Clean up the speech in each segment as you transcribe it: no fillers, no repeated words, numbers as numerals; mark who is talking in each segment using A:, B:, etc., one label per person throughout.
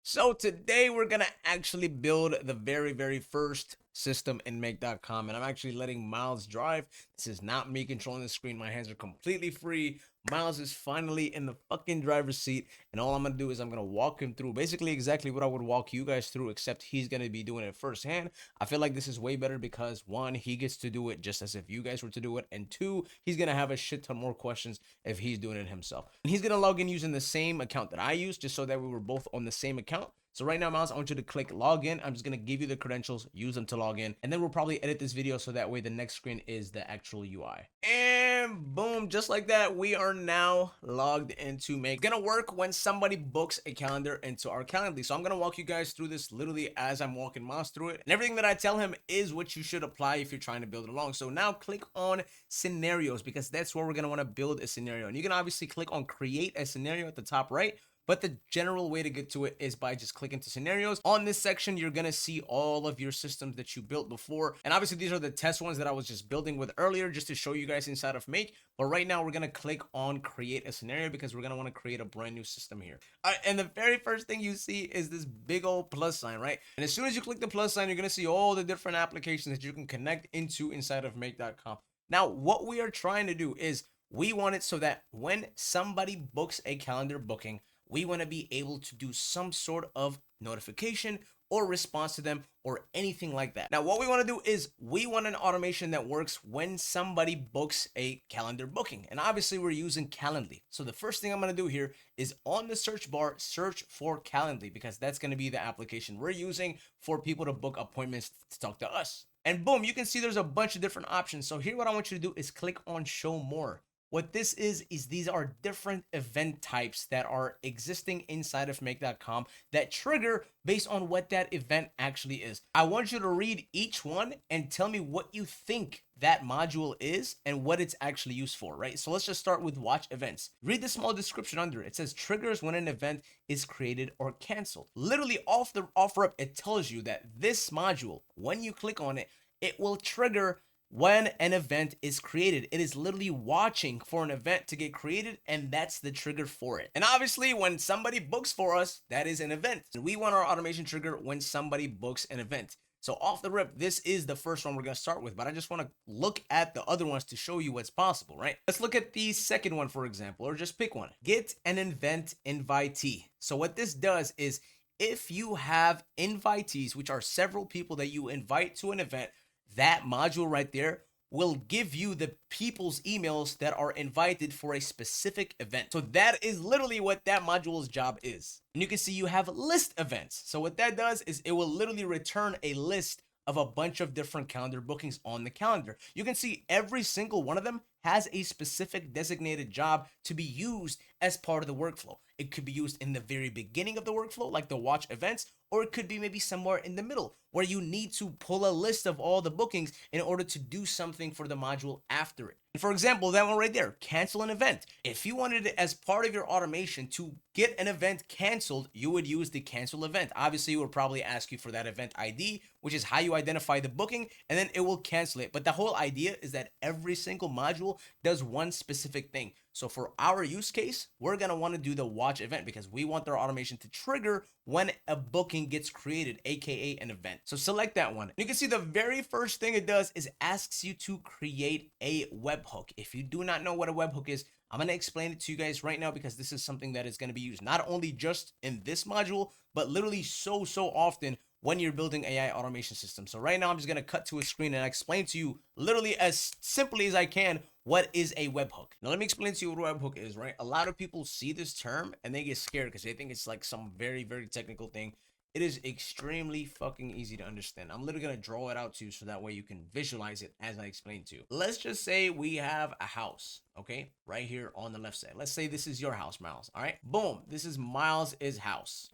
A: So today we're gonna actually build the very first system in make.com, and I'm actually letting Miles drive. This is not me controlling the screen. My hands are completely free. Miles is finally in the fucking driver's seat, and all I'm gonna do is I'm gonna walk him through basically exactly what I would walk you guys through, except he's gonna be doing it firsthand. I feel like this is way better because one, he gets to do it just as if you guys were to do it, and two, he's gonna have a shit ton more questions if he's doing it himself. And he's gonna log in using the same account that I use, just so that we were both on the same account. So right now, Miles, I want you to click login. I'm just gonna give you the credentials, use them to log in, and then we'll probably edit this video so that way the next screen is the actual UI. And boom, just like that, we are now logged into Make. It's gonna work when somebody books a calendar into our Calendly. So I'm gonna walk you guys through this literally as I'm walking Miles through it. And everything that I tell him is what you should apply if you're trying to build it along. So now click on scenarios, because that's where we're gonna wanna build a scenario. And you can obviously click on create a scenario at the top right. But the general way to get to it is by just clicking to scenarios. On this section, you're going to see all of your systems that you built before. And obviously, these are the test ones that I was just building with earlier just to show you guys inside of Make. But right now, we're going to click on create a scenario because we're going to want to create a brand new system here. And the very first thing you see is this big old plus sign, right? And as soon as you click the plus sign, you're going to see all the different applications that you can connect into inside of Make.com. Now, what we are trying to do is we want it so that when somebody books a calendar booking, we want to be able to do some sort of notification or response to them or anything like that. Now, what we want to do is we want an automation that works when somebody books a calendar booking. And obviously, we're using Calendly. So the first thing I'm going to do here is on the search bar, search for Calendly, because that's going to be the application we're using for people to book appointments to talk to us. And boom, you can see there's a bunch of different options. So here, what I want you to do is click on show more. What this is these are different event types that are existing inside of make.com that trigger based on what that event actually is. I want you to read each one and tell me what you think that module is and what it's actually used for, right? So let's just start with watch events. Read the small description under it. It says triggers when an event is created or canceled. Literally off rip, it tells you that this module, when you click on it, it will trigger when an event is created. It is literally watching for an event to get created, and that's the trigger for it. And obviously, when somebody books for us, that is an event. And we want our automation trigger when somebody books an event. So off the rip, this is the first one we're going to start with, but I just want to look at the other ones to show you what's possible, right? Let's look at the second one, for example, or just pick one. Get an event invitee. So what this does is if you have invitees, which are several people that you invite to an event, that module right there will give you the people's emails that are invited for a specific event. So that is literally what that module's job is. And you can see you have list events. So what that does is it will literally return a list of a bunch of different calendar bookings on the calendar. You can see every single one of them has a specific designated job to be used as part of the workflow. It could be used in the very beginning of the workflow, like the watch events, or it could be maybe somewhere in the middle where you need to pull a list of all the bookings in order to do something for the module after it. And for example, that one right there, cancel an event. If you wanted it as part of your automation to get an event canceled, you would use the cancel event. Obviously, it would probably ask you for that event ID, which is how you identify the booking, and then it will cancel it. But the whole idea is that every single module does one specific thing. So for our use case, we're going to want to do the watch event because we want their automation to trigger when a booking gets created, aka an event. So select that one. You can see the very first thing it does is asks you to create a webhook. If you do not know what a webhook is, I'm going to explain it to you guys right now because this is something that is going to be used not only just in this module, but literally so often when you're building AI automation systems. So right now I'm just going to cut to a screen and explain to you literally as simply as I can what is a webhook. Now let me explain to you what a webhook is, right? A lot of people see this term and they get scared because they think it's like some very technical thing. It is extremely fucking easy to understand. I'm literally going to draw it out to you so that way you can visualize it as I explain to you. Let's just say we have a house, okay? Right here on the left side. Let's say this is your house, Miles, all right? Boom, this is Miles' house.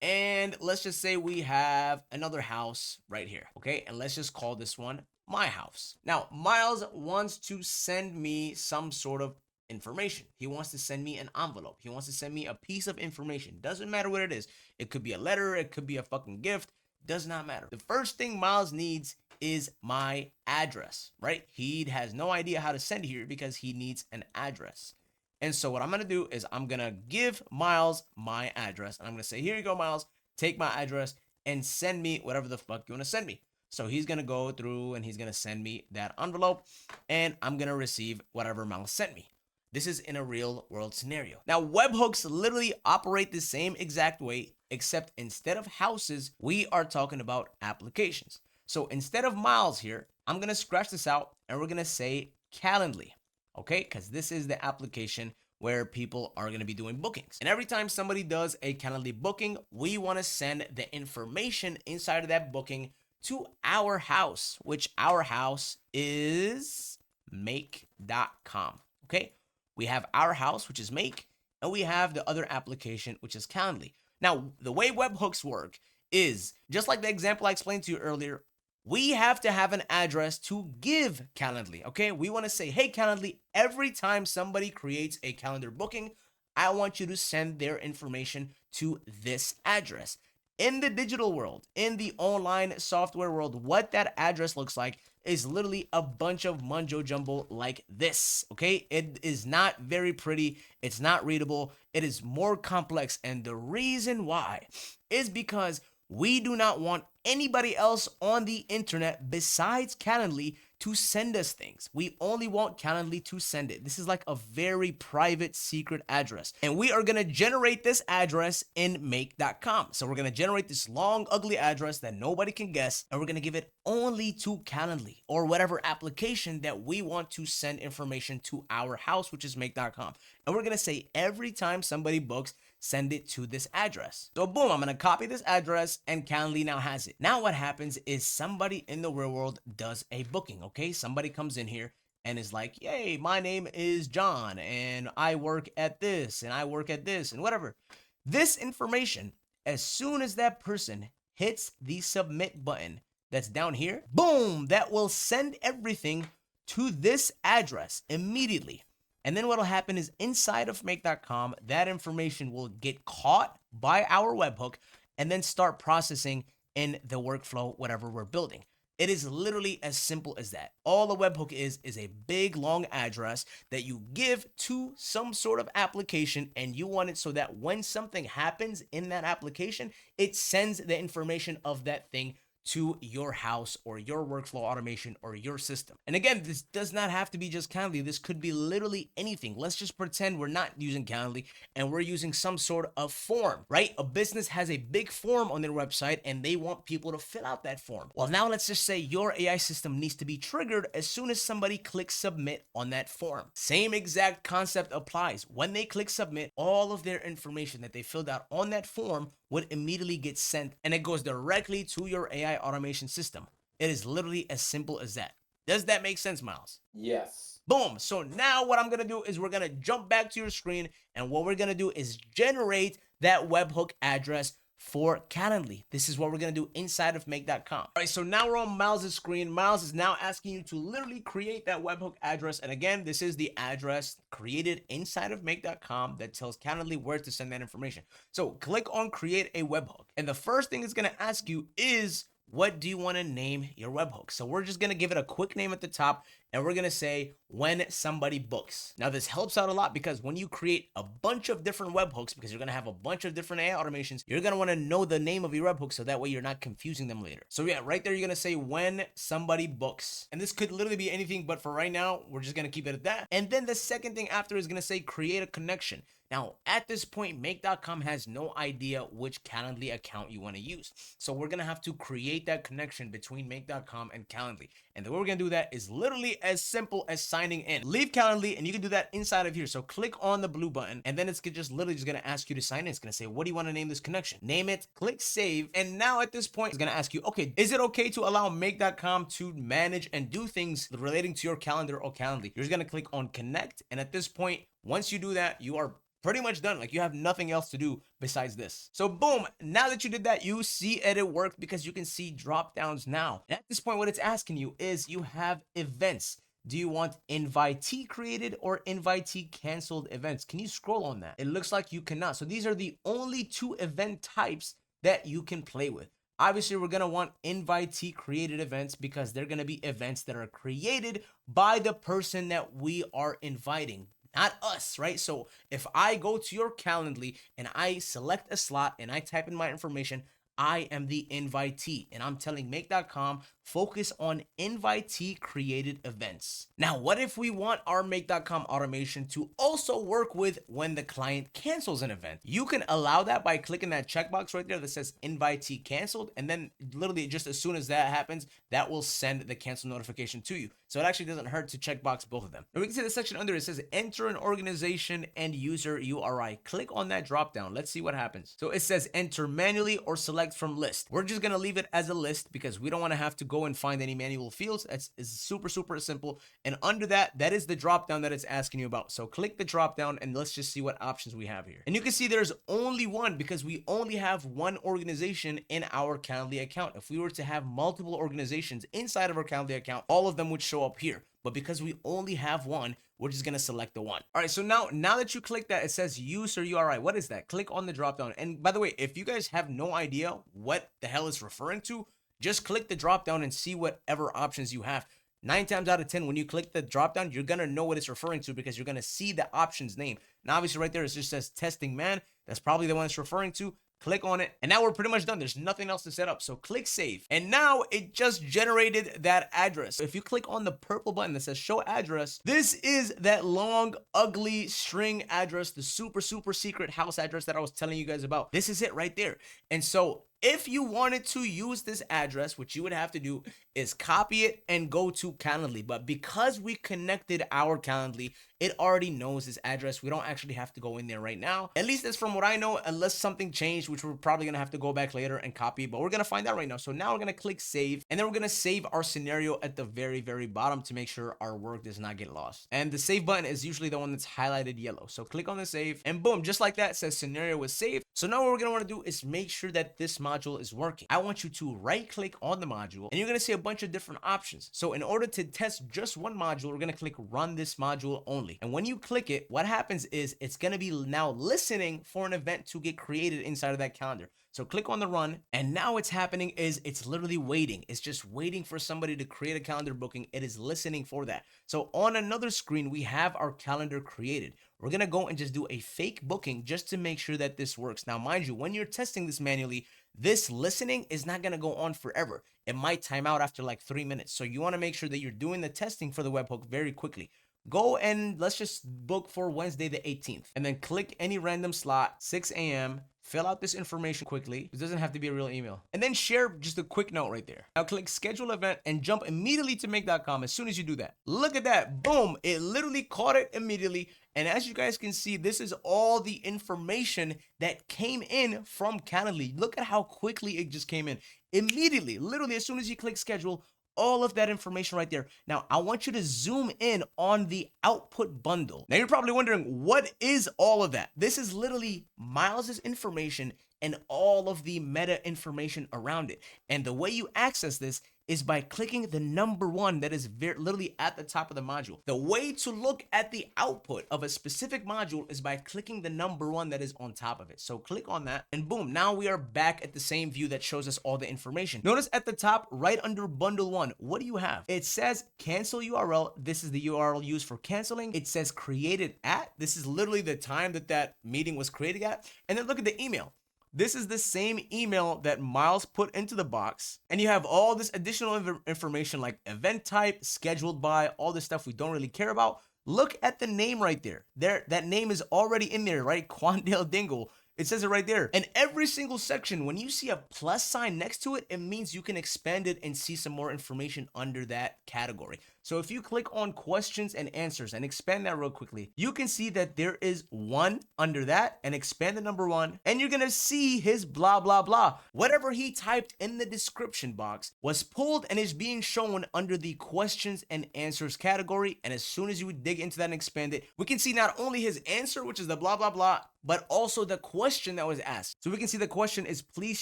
A: And let's just say we have another house right here, okay? And let's just call this one my house. Now, Miles wants to send me some sort of information. He wants to send me an envelope. He wants to send me a piece of information. Doesn't matter what it is. It could be a letter. It could be a fucking gift. Does not matter. The first thing Miles needs is my address, right? He has no idea how to send here because he needs an address. And so what I'm going to do is I'm going to give Miles my address. And I'm going to say, here you go, Miles. take my address and send me whatever the fuck you want to send me. So he's going to go through and he's going to send me that envelope and I'm going to receive whatever Miles sent me. This is in a real world scenario. Now, webhooks literally operate the same exact way, except instead of houses, we are talking about applications. So instead of Miles here, I'm going to scratch this out and we're going to say Calendly, okay? Because this is the application where people are going to be doing bookings. And every time somebody does a Calendly booking, we want to send the information inside of that booking to our house, which our house is make.com, okay? We have our house, which is Make, and we have the other application, which is Calendly. Now, the way webhooks work is, just like the example I explained to you earlier, we have to have an address to give Calendly, okay? We want to say, hey, Calendly, every time somebody creates a calendar booking, I want you to send their information to this address. In the digital world, in the online software world, what that address looks like is literally a bunch of munjo jumbo like this, okay? It is not very pretty. It's not readable. It is more complex. And the reason why is because we do not want anybody else on the internet besides Calendly to send us things. We only want Calendly to send it. This is like a very private secret address. And we are going to generate this address in make.com. So we're going to generate this long, ugly address that nobody can guess. And we're going to give it only to Calendly or whatever application that we want to send information to our house, which is make.com. And we're going to say every time somebody books, send it to this address. So boom, I'm going to copy this address and Calendly now has it. Now what happens is somebody in the real world does a booking, okay? Somebody comes in here and is like, yay, my name is John and I work at this and I work at this and whatever. This information, as soon as that person hits the submit button that's down here, boom, that will send everything to this address immediately. And then what will happen is inside of make.com, that information will get caught by our webhook and then start processing in the workflow, whatever we're building. It is literally as simple as that. All the webhook is a big long address that you give to some sort of application, and you want it so that when something happens in that application, it sends the information of that thing to your house or your workflow automation or your system. And again, this does not have to be just Calendly. This could be literally anything. Let's just pretend we're not using Calendly and we're using some sort of form, right? A business has a big form on their website and they want people to fill out that form. Well, now let's just say your AI system needs to be triggered as soon as somebody clicks submit on that form. Same exact concept applies. When they click submit, all of their information that they filled out on that form would immediately get sent and it goes directly to your AI automation system. It is literally as simple as that. Does that make sense, Miles?
B: Yes.
A: Boom. So now what I'm going to do is we're going to jump back to your screen and what we're going to do is generate that webhook address for Calendly. This is what we're going to do inside of make.com. All right, so now we're on Miles' screen. Miles is now asking you to literally create that webhook address. And again, this is the address created inside of make.com that tells Calendly where to send that information. So click on create a webhook. And the first thing it's going to ask you is, what do you want to name your webhook? So we're just going to give it a quick name at the top and we're going to say when somebody books. Now this helps out a lot because when you create a bunch of different webhooks, because you're going to have a bunch of different AI automations, you're going to want to know the name of your webhook so that way you're not confusing them later. So yeah, right there you're going to say when somebody books. And this could literally be anything, but for right now, we're just going to keep it at that. And then the second thing after is going to say create a connection. Now, at this point, make.com has no idea which Calendly account you want to use. So we're going to have to create that connection between make.com and Calendly. And the way we're going to do that is literally as simple as signing in. Leave Calendly and you can do that inside of here. So click on the blue button and then it's just literally just going to ask you to sign in. It's going to say, what do you want to name this connection? Name it, click save. And now at this point, it's going to ask you, okay, is it okay to allow make.com to manage and do things relating to your calendar or Calendly? You're just going to click on connect. And at this point, once you do that, you are pretty much done. Like you have nothing else to do besides this. So boom, now that you did that, you see it worked because you can see drop downs now. And at this point, what it's asking you is you have events. Do you want invitee created or invitee canceled events? Can you scroll on that? It looks like you cannot. So these are the only two event types that you can play with. Obviously, we're going to want invitee created events because they're going to be events that are created by the person that we are inviting. not us, right? So if I go to your Calendly and I select a slot and I type in my information, I am the invitee, and I'm telling Make.com, focus on invitee created events. Now, what if we want our Make.com automation to also work with when the client cancels an event? You can allow that by clicking that checkbox right there that says invitee canceled, and then literally just as soon as that happens, that will send the cancel notification to you. So it actually doesn't hurt to checkbox both of them. And we can see the section under it says enter an organization and user URI. Click on that drop down. Let's see what happens. So it says enter manually or select from list. We're just gonna leave it as a list because we don't want to have to go and find any manual fields. It's super simple. And under that, that is the drop down that it's asking you about. So click the drop down and let's just see what options we have here. And you can see there's only one because we only have one organization in our Calendly account. If we were to have multiple organizations inside of our Calendly account, all of them would show up here. But because we only have one, we're just gonna select the one. All right, so now that you click that, it says user URI. What is that? Click on the drop down. And by the way, if you guys have no idea what the hell it's referring to, just click the drop down and see whatever options you have. 9 times out of 10, when you click the drop down, you're gonna know what it's referring to because you're gonna see the options name. Now, obviously right there, it just says testing man. That's probably the one it's referring to. Click on it, and now we're pretty much done. There's nothing else to set up, so click save. And now it just generated that address. If you click on the purple button that says show address, this is that long, ugly string address, the super secret house address that I was telling you guys about. This is it right there. And so if you wanted to use this address, what you would have to do is copy it and go to Calendly. But because we connected our Calendly, it already knows this address. We don't actually have to go in there right now. At least that's from what I know, unless something changed, which we're probably gonna have to go back later and copy, but we're gonna find out right now. So now we're gonna click save, and then we're gonna save our scenario at the very bottom to make sure our work does not get lost. And the save button is usually the one that's highlighted yellow. So click on the save, and boom, just like that, it says scenario was saved. So now what we're gonna wanna do is make sure that this module is working. I want you to right click on the module, and you're gonna see a bunch of different options. So in order to test just one module, we're gonna click run this module only. And when you click it, what happens is it's gonna be now listening for an event to get created inside of that calendar. So click on the run, and now what's happening is it's literally waiting. It's just waiting for somebody to create a calendar booking. It is listening for that. So on another screen, we have our calendar created. We're gonna go and just do a fake booking just to make sure that this works. Now, mind you, when you're testing this manually, this listening is not gonna go on forever. It might time out after like 3 minutes. So you wanna make sure that you're doing the testing for the webhook very quickly. Go and let's just book for Wednesday the 18th, and then click any random slot, 6 a.m. Fill out this information quickly. It doesn't have to be a real email. And then share just a quick note right there. Now click schedule event and jump immediately to Make.com as soon as you do that. Look at that. Boom. It literally caught it immediately. And as you guys can see, this is all the information that came in from Calendly. Look at how quickly it just came in. Immediately, literally as soon as you click schedule, all of that information right there. Now, I want you to zoom in on the output bundle. Now, you're probably wondering, what is all of that? This is literally Miles's information and all of the meta information around it. And the way you access this is by clicking the number one that is literally at the top of the module. The way to look at the output of a specific module is by clicking the number one that is on top of it. So click on that, and boom, now we are back at the same view that shows us all the information. Notice at the top, right under bundle one, what do you have? It says cancel URL. This is the URL used for canceling. It says created at. This is literally the time that meeting was created at. And then look at the email. This is the same email that Miles put into the box. And you have all this additional information like event type, scheduled by, all this stuff we don't really care about. Look at the name right there. That name is already in there, right? Quandale Dingle. It says it right there. And every single section, when you see a plus sign next to it, it means you can expand it and see some more information under that category. So if you click on questions and answers and expand that real quickly, you can see that there is one under that, and expand the number one, and you're gonna see his blah, blah, blah. Whatever he typed in the description box was pulled and is being shown under the questions and answers category. And as soon as you dig into that and expand it, we can see not only his answer, which is the blah, blah, blah, but also the question that was asked. So we can see the question is, please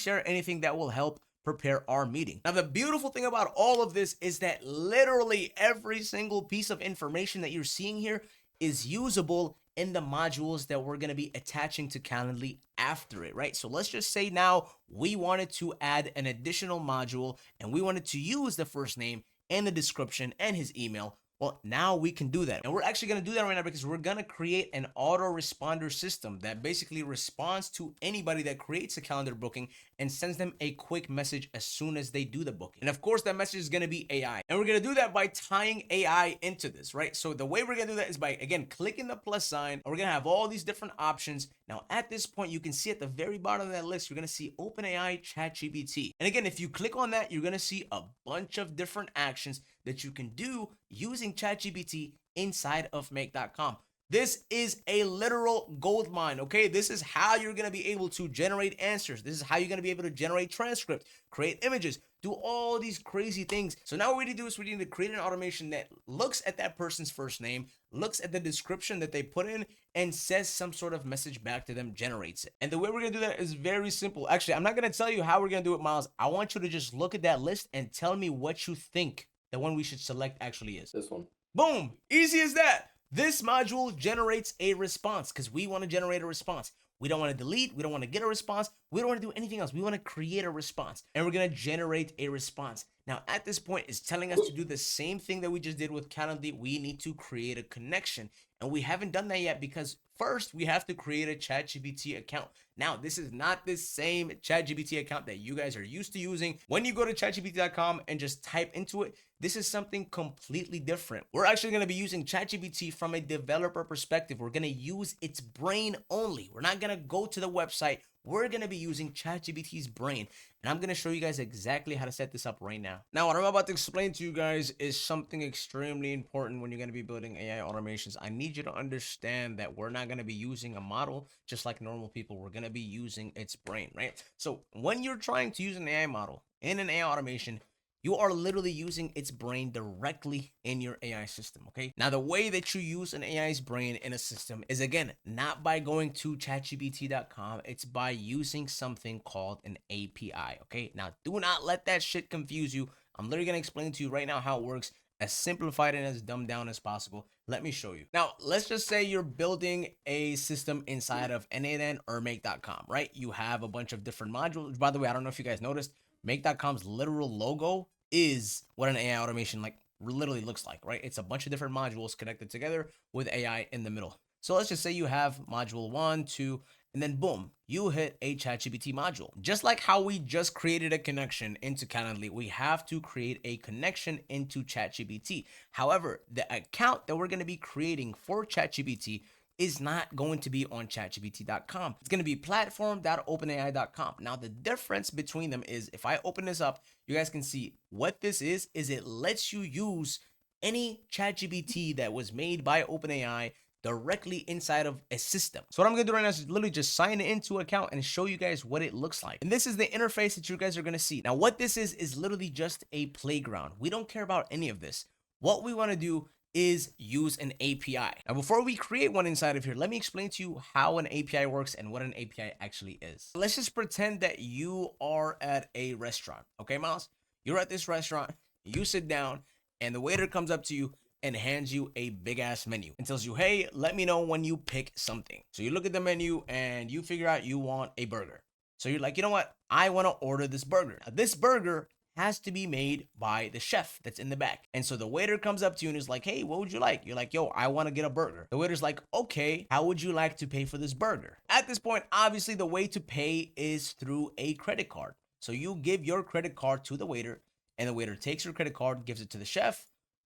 A: share anything that will help prepare our meeting. Now, the beautiful thing about all of this is that literally every single piece of information that you're seeing here is usable in the modules that we're going to be attaching to Calendly after it, right? So let's just say now we wanted to add an additional module and we wanted to use the first name and the description and his email. Well, now we can do that. And we're actually going to do that right now because we're going to create an autoresponder system that basically responds to anybody that creates a calendar booking and sends them a quick message as soon as they do the booking. And of course, that message is going to be AI. And we're going to do that by tying AI into this, right? So the way we're going to do that is by, again, clicking the plus sign. And we're going to have all these different options. Now, at this point, you can see at the very bottom of that list, you're going to see OpenAI ChatGPT. And again, if you click on that, you're going to see a bunch of different actions that you can do using ChatGPT inside of make.com. This is a literal gold mine, okay? This is how you're going to be able to generate answers. This is how you're going to be able to generate transcripts, create images, do all these crazy things. So now what we need to do is we need to create an automation that looks at that person's first name, looks at the description that they put in, and says some sort of message back to them, generates it. And the way we're going to do that is very simple. Actually, I'm not going to tell you how we're going to do it, Miles. I want you to just look at that list and tell me what you think the one we should select actually is.
B: This one.
A: Boom. Easy as that. This module generates a response because we want to generate a response. We don't want to delete. We don't want to get a response. We don't want to do anything else. We want to create a response, and we're going to generate a response. Now, at this point, it's telling us to do the same thing that we just did with Calendly. We need to create a connection, and we haven't done that yet because first we have to create a ChatGPT account. Now, this is not the same ChatGPT account that you guys are used to using. When you go to chatgpt.com and just type into it, this is something completely different. We're actually going to be using ChatGPT from a developer perspective. We're going to use its brain only. We're not going to go to the website. We're going to be using ChatGPT's brain. And I'm going to show you guys exactly how to set this up right now. Now, what I'm about to explain to you guys is something extremely important when you're going to be building AI automations. I need you to understand that we're not going to be using a model just like normal people. We're going to be using its brain, right? So when you're trying to use an AI model in an AI automation, you are literally using its brain directly in your AI system, okay? Now, the way that you use an AI's brain in a system is, again, not by going to chatgpt.com. It's by using something called an API, okay? Now, do not let that shit confuse you. I'm literally going to explain to you right now how it works, as simplified and as dumbed down as possible. Let me show you. Now, let's just say you're building a system inside of n8n or make.com, right? You have a bunch of different modules. By the way, I don't know if you guys noticed, make.com's literal logo is what an AI automation like literally looks like, right? It's a bunch of different modules connected together with AI in the middle. So let's just say you have module 1, 2, and then boom, you hit a ChatGPT module. Just like how we just created a connection into Calendly, we have to create a connection into ChatGPT. However, the account that we're going to be creating for ChatGPT is not going to be on chatgpt.com. It's going to be platform.openai.com. Now, the difference between them is if I open this up, you guys can see what this is it lets you use any ChatGPT that was made by OpenAI directly inside of a system. So what I'm going to do right now is literally just sign into an account and show you guys what it looks like. And this is the interface that you guys are going to see. Now, what this is literally just a playground. We don't care about any of this. What we want to do is use an API. Now, before we create one inside of here, let me explain to you how an API works and what an API actually is. Let's just pretend that you are at a restaurant. Okay, Miles? You're at this restaurant, you sit down, and the waiter comes up to you and hands you a big ass menu and tells you, hey, let me know when you pick something. So you look at the menu and you figure out you want a burger. So you're like, you know what? I want to order this burger. Now, this burger has to be made by the chef that's in the back. And so the waiter comes up to you and is like, hey, what would you like? You're like, yo, I want to get a burger. The waiter's like, okay, how would you like to pay for this burger? At this point, obviously the way to pay is through a credit card. So you give your credit card to the waiter and the waiter takes your credit card, gives it to the chef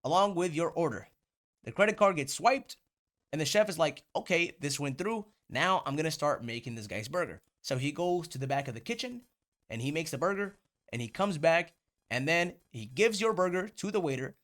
A: along with your order. The credit card gets swiped and the chef is like, okay, this went through. Now I'm going to start making this guy's burger. So he goes to the back of the kitchen and he makes the burger. And he comes back and then he gives your burger to the waiter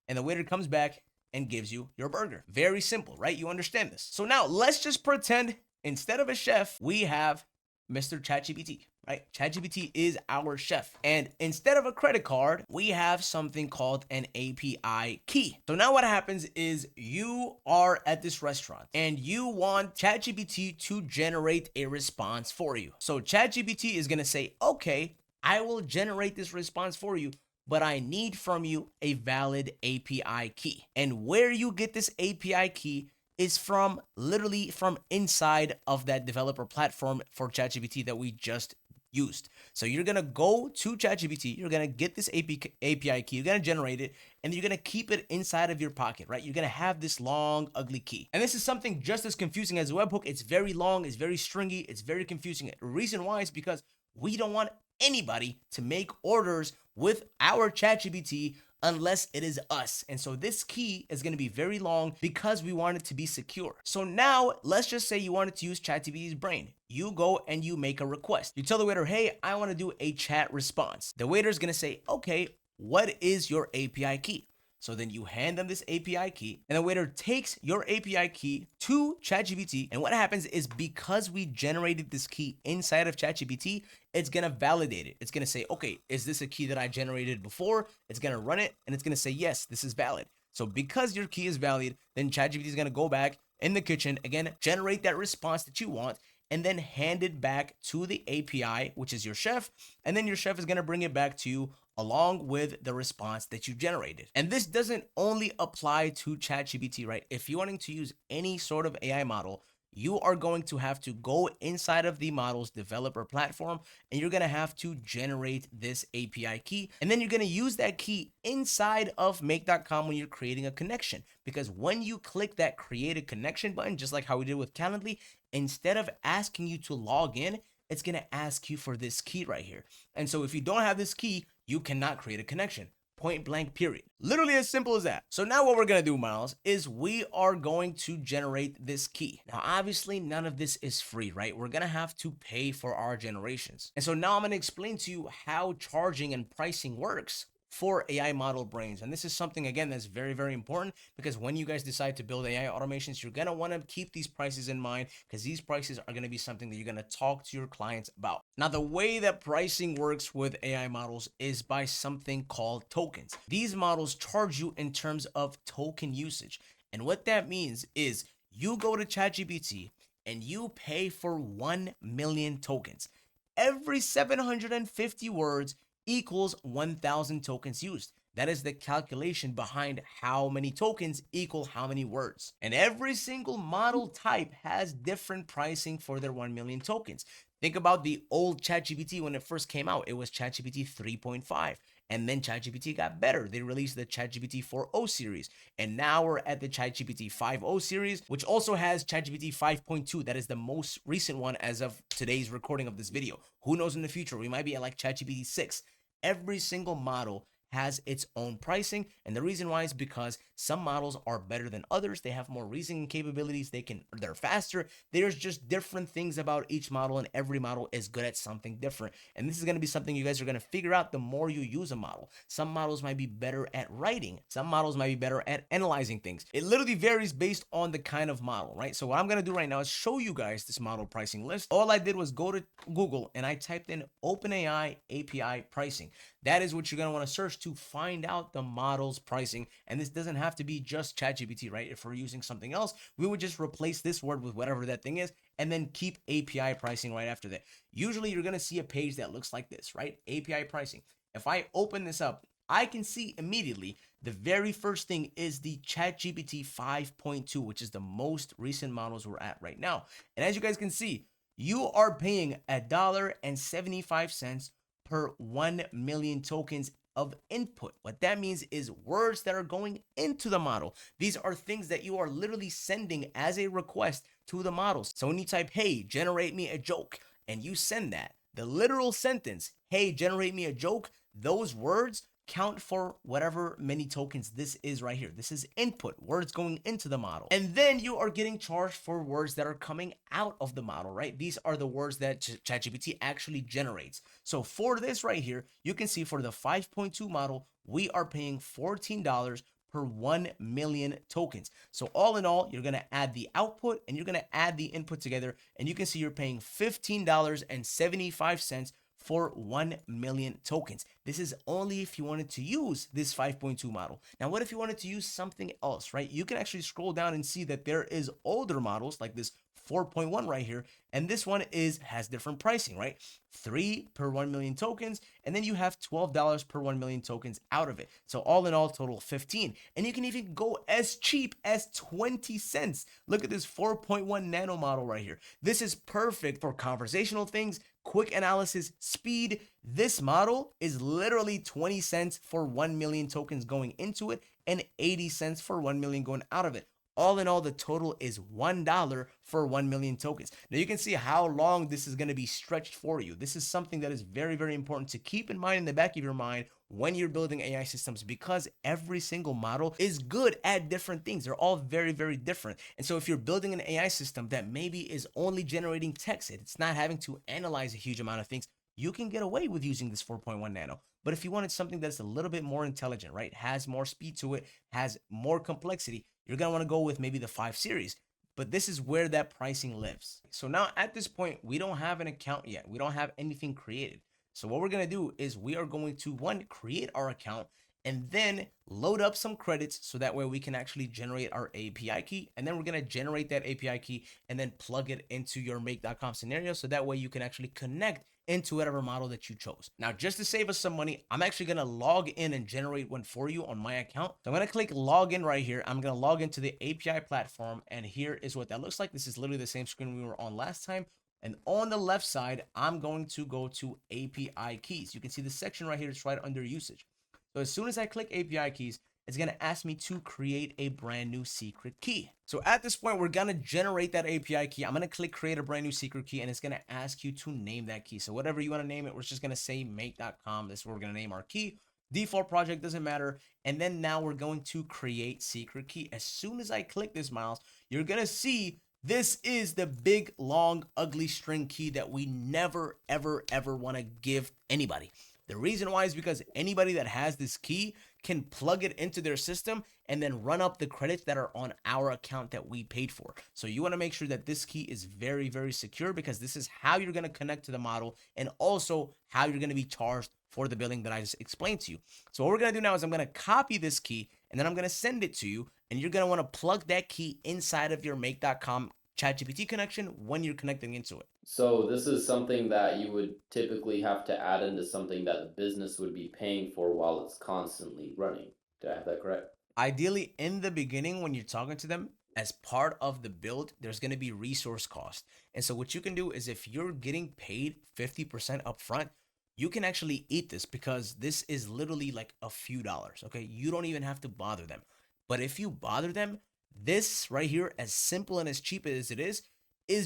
A: and the waiter comes back and gives you your burger. Very simple, right? You understand this. So now let's just pretend instead of a chef, we have Mr. ChatGPT, right? ChatGPT is our chef. And instead of a credit card, we have something called an API key. So now what happens is you are at this restaurant and you want ChatGPT to generate a response for you. So ChatGPT is going to say, okay, I will generate this response for you, but I need from you a valid API key. And where you get this API key is from literally from inside of that developer platform for ChatGPT that we just used. So you're gonna go to ChatGPT, you're gonna get this API key, you're gonna generate it, and you're gonna keep it inside of your pocket, right? You're gonna have this long, ugly key. And this is something just as confusing as a webhook. It's very long, it's very stringy, it's very confusing. The reason why is because we don't want anybody to make orders with our ChatGPT unless it is us. And so this key is going to be very long because we want it to be secure. So now let's just say you wanted to use ChatGPT's brain. You go and you make a request. You tell the waiter, hey, I want to do a chat response. The waiter is going to say, okay, what is your API key? So then you hand them this API key, and the waiter takes your API key to ChatGPT. And what happens is, because we generated this key inside of ChatGPT, it's gonna validate it. It's gonna say, okay, is this a key that I generated before? It's gonna run it, and it's gonna say, yes, this is valid. So because your key is valid, then ChatGPT is gonna go back in the kitchen, again, generate that response that you want, and then hand it back to the API, which is your chef. And then your chef is gonna bring it back to you along with the response that you generated. And this doesn't only apply to ChatGPT, right? If you're wanting to use any sort of AI model, you are going to have to go inside of the model's developer platform, and you're going to have to generate this API key. And then you're going to use that key inside of make.com when you're creating a connection. Because when you click that create a connection button, just like how we did with Calendly, instead of asking you to log in, it's going to ask you for this key right here. And so if you don't have this key, you cannot create a connection. Point blank, period. Literally as simple as that. So now what we're gonna do, Miles, is we are going to generate this key. Now, obviously, none of this is free, right? We're gonna have to pay for our generations. And so now I'm gonna explain to you how charging and pricing works for AI model brains. And this is something, again, that's very, very important, because when you guys decide to build AI automations, you're going to want to keep these prices in mind, because these prices are going to be something that you're going to talk to your clients about. Now, the way that pricing works with AI models is by something called tokens. These models charge you in terms of token usage. And what that means is you go to ChatGPT and you pay for 1 million tokens. Every 750 words equals 1,000 tokens used. That is the calculation behind how many tokens equal how many words. And every single model type has different pricing for their 1 million tokens. Think about the old ChatGPT when it first came out. It was ChatGPT 3.5. And then ChatGPT got better. They released the ChatGPT 4.0 series. And now we're at the ChatGPT 5.0 series, which also has ChatGPT 5.2. That is the most recent one as of today's recording of this video. Who knows in the future? We might be at like ChatGPT 6. Every single model has its own pricing, and the reason why is because some models are better than others. They have more reasoning capabilities, they're faster. There's just different things about each model, and every model is good at something different. And this is going to be something you guys are going to figure out the more you use a model. Some models might be better at writing, some models might be better at analyzing things. It literally varies based on the kind of model, right? So what I'm going to do right now is show you guys this model pricing list. All I did was go to Google and I typed in OpenAI API pricing. That is what you're going to want to search to find out the model's pricing. And this doesn't have to be just ChatGPT, right? If we're using something else, we would just replace this word with whatever that thing is and then keep API pricing right after that. Usually you're going to see a page that looks like this, right? API pricing. If I open this up, I can see immediately the very first thing is the ChatGPT 5.2, which is the most recent models we're at right now. And as you guys can see, you are paying $1.75 per 1 million tokens of input. What that means is words that are going into the model. These are things that you are literally sending as a request to the models. So when you type, hey, generate me a joke, and you send that, the literal sentence, hey, generate me a joke, those words count for whatever many tokens this is right here. This is input, words going into the model. And then you are getting charged for words that are coming out of the model, right? These are the words that ChatGPT actually generates. So for this right here, you can see for the 5.2 model, we are paying $14 per 1 million tokens. So all in all, you're going to add the output and you're going to add the input together, and you can see you're paying $15.75 for 1 million tokens. This is only if you wanted to use this 5.2 model. Now, what if you wanted to use something else, right? You can actually scroll down and see that there is older models like this 4.1 right here, and this one has different pricing, right? 3 per 1 million tokens, and then you have $12 per 1 million tokens out of it. So all in all, total 15. And you can even go as cheap as 20 cents. Look at this 4.1 nano model right here. This is perfect for conversational things, quick analysis, speed. This model is literally 20 cents for 1 million tokens going into it and 80 cents for 1 million going out of it. All in all, the total is $1 for 1 million tokens. Now you can see how long this is going to be stretched for you. This is something that is very, very important to keep in mind in the back of your mind when you're building AI systems, because every single model is good at different things. They're all very, very different. And so if you're building an AI system that maybe is only generating text, it's not having to analyze a huge amount of things, you can get away with using this 4.1 nano. But if you wanted something that's a little bit more intelligent, right, has more speed to it, has more complexity, you're going to want to go with maybe the 5 series. But this is where that pricing lives. So now at this point, we don't have an account yet. We don't have anything created. So what we're going to do is we are going to, one, create our account and then load up some credits so that way we can actually generate our API key. And then we're going to generate that API key and then plug it into your make.com scenario so that way you can actually connect into whatever model that you chose. Now, just to save us some money, I'm actually going to log in and generate one for you on my account. So I'm going to click login right here. I'm going to log into the API platform, and here is what that looks like. This is literally the same screen we were on last time. And on the left side, I'm going to go to API keys. You can see the section right here is right under usage. So as soon as I click API keys, it's going to ask me to create a brand new secret key. So at this point, we're going to generate that API key. I'm going to click create a brand new secret key, and it's going to ask you to name that key. So whatever you want to name it, we're just going to say make.com. This is where we're going to name our key. Default project doesn't matter. And then now we're going to create secret key. As soon as I click this, Miles, you're going to see this is the big, long, ugly string key that we never, ever, ever want to give anybody. The reason why is because anybody that has this key can plug it into their system and then run up the credits that are on our account that we paid for. So you want to make sure that this key is very, very secure, because this is how you're going to connect to the model and also how you're going to be charged for the billing that I just explained to you. So what we're going to do now is I'm going to copy this key and then I'm going to send it to you, and you're going to want to plug that key inside of your make.com ChatGPT connection when you're connecting into it.
B: So this is something that you would typically have to add into something that the business would be paying for while it's constantly running. Do I have that correct?
A: Ideally, in the beginning, when you're talking to them, as part of the build, there's going to be resource cost. And so what you can do is, if you're getting paid 50% upfront, you can actually eat this, because this is literally like a few dollars. Okay. You don't even have to bother them. But if you bother them, this right here, as simple and as cheap as it is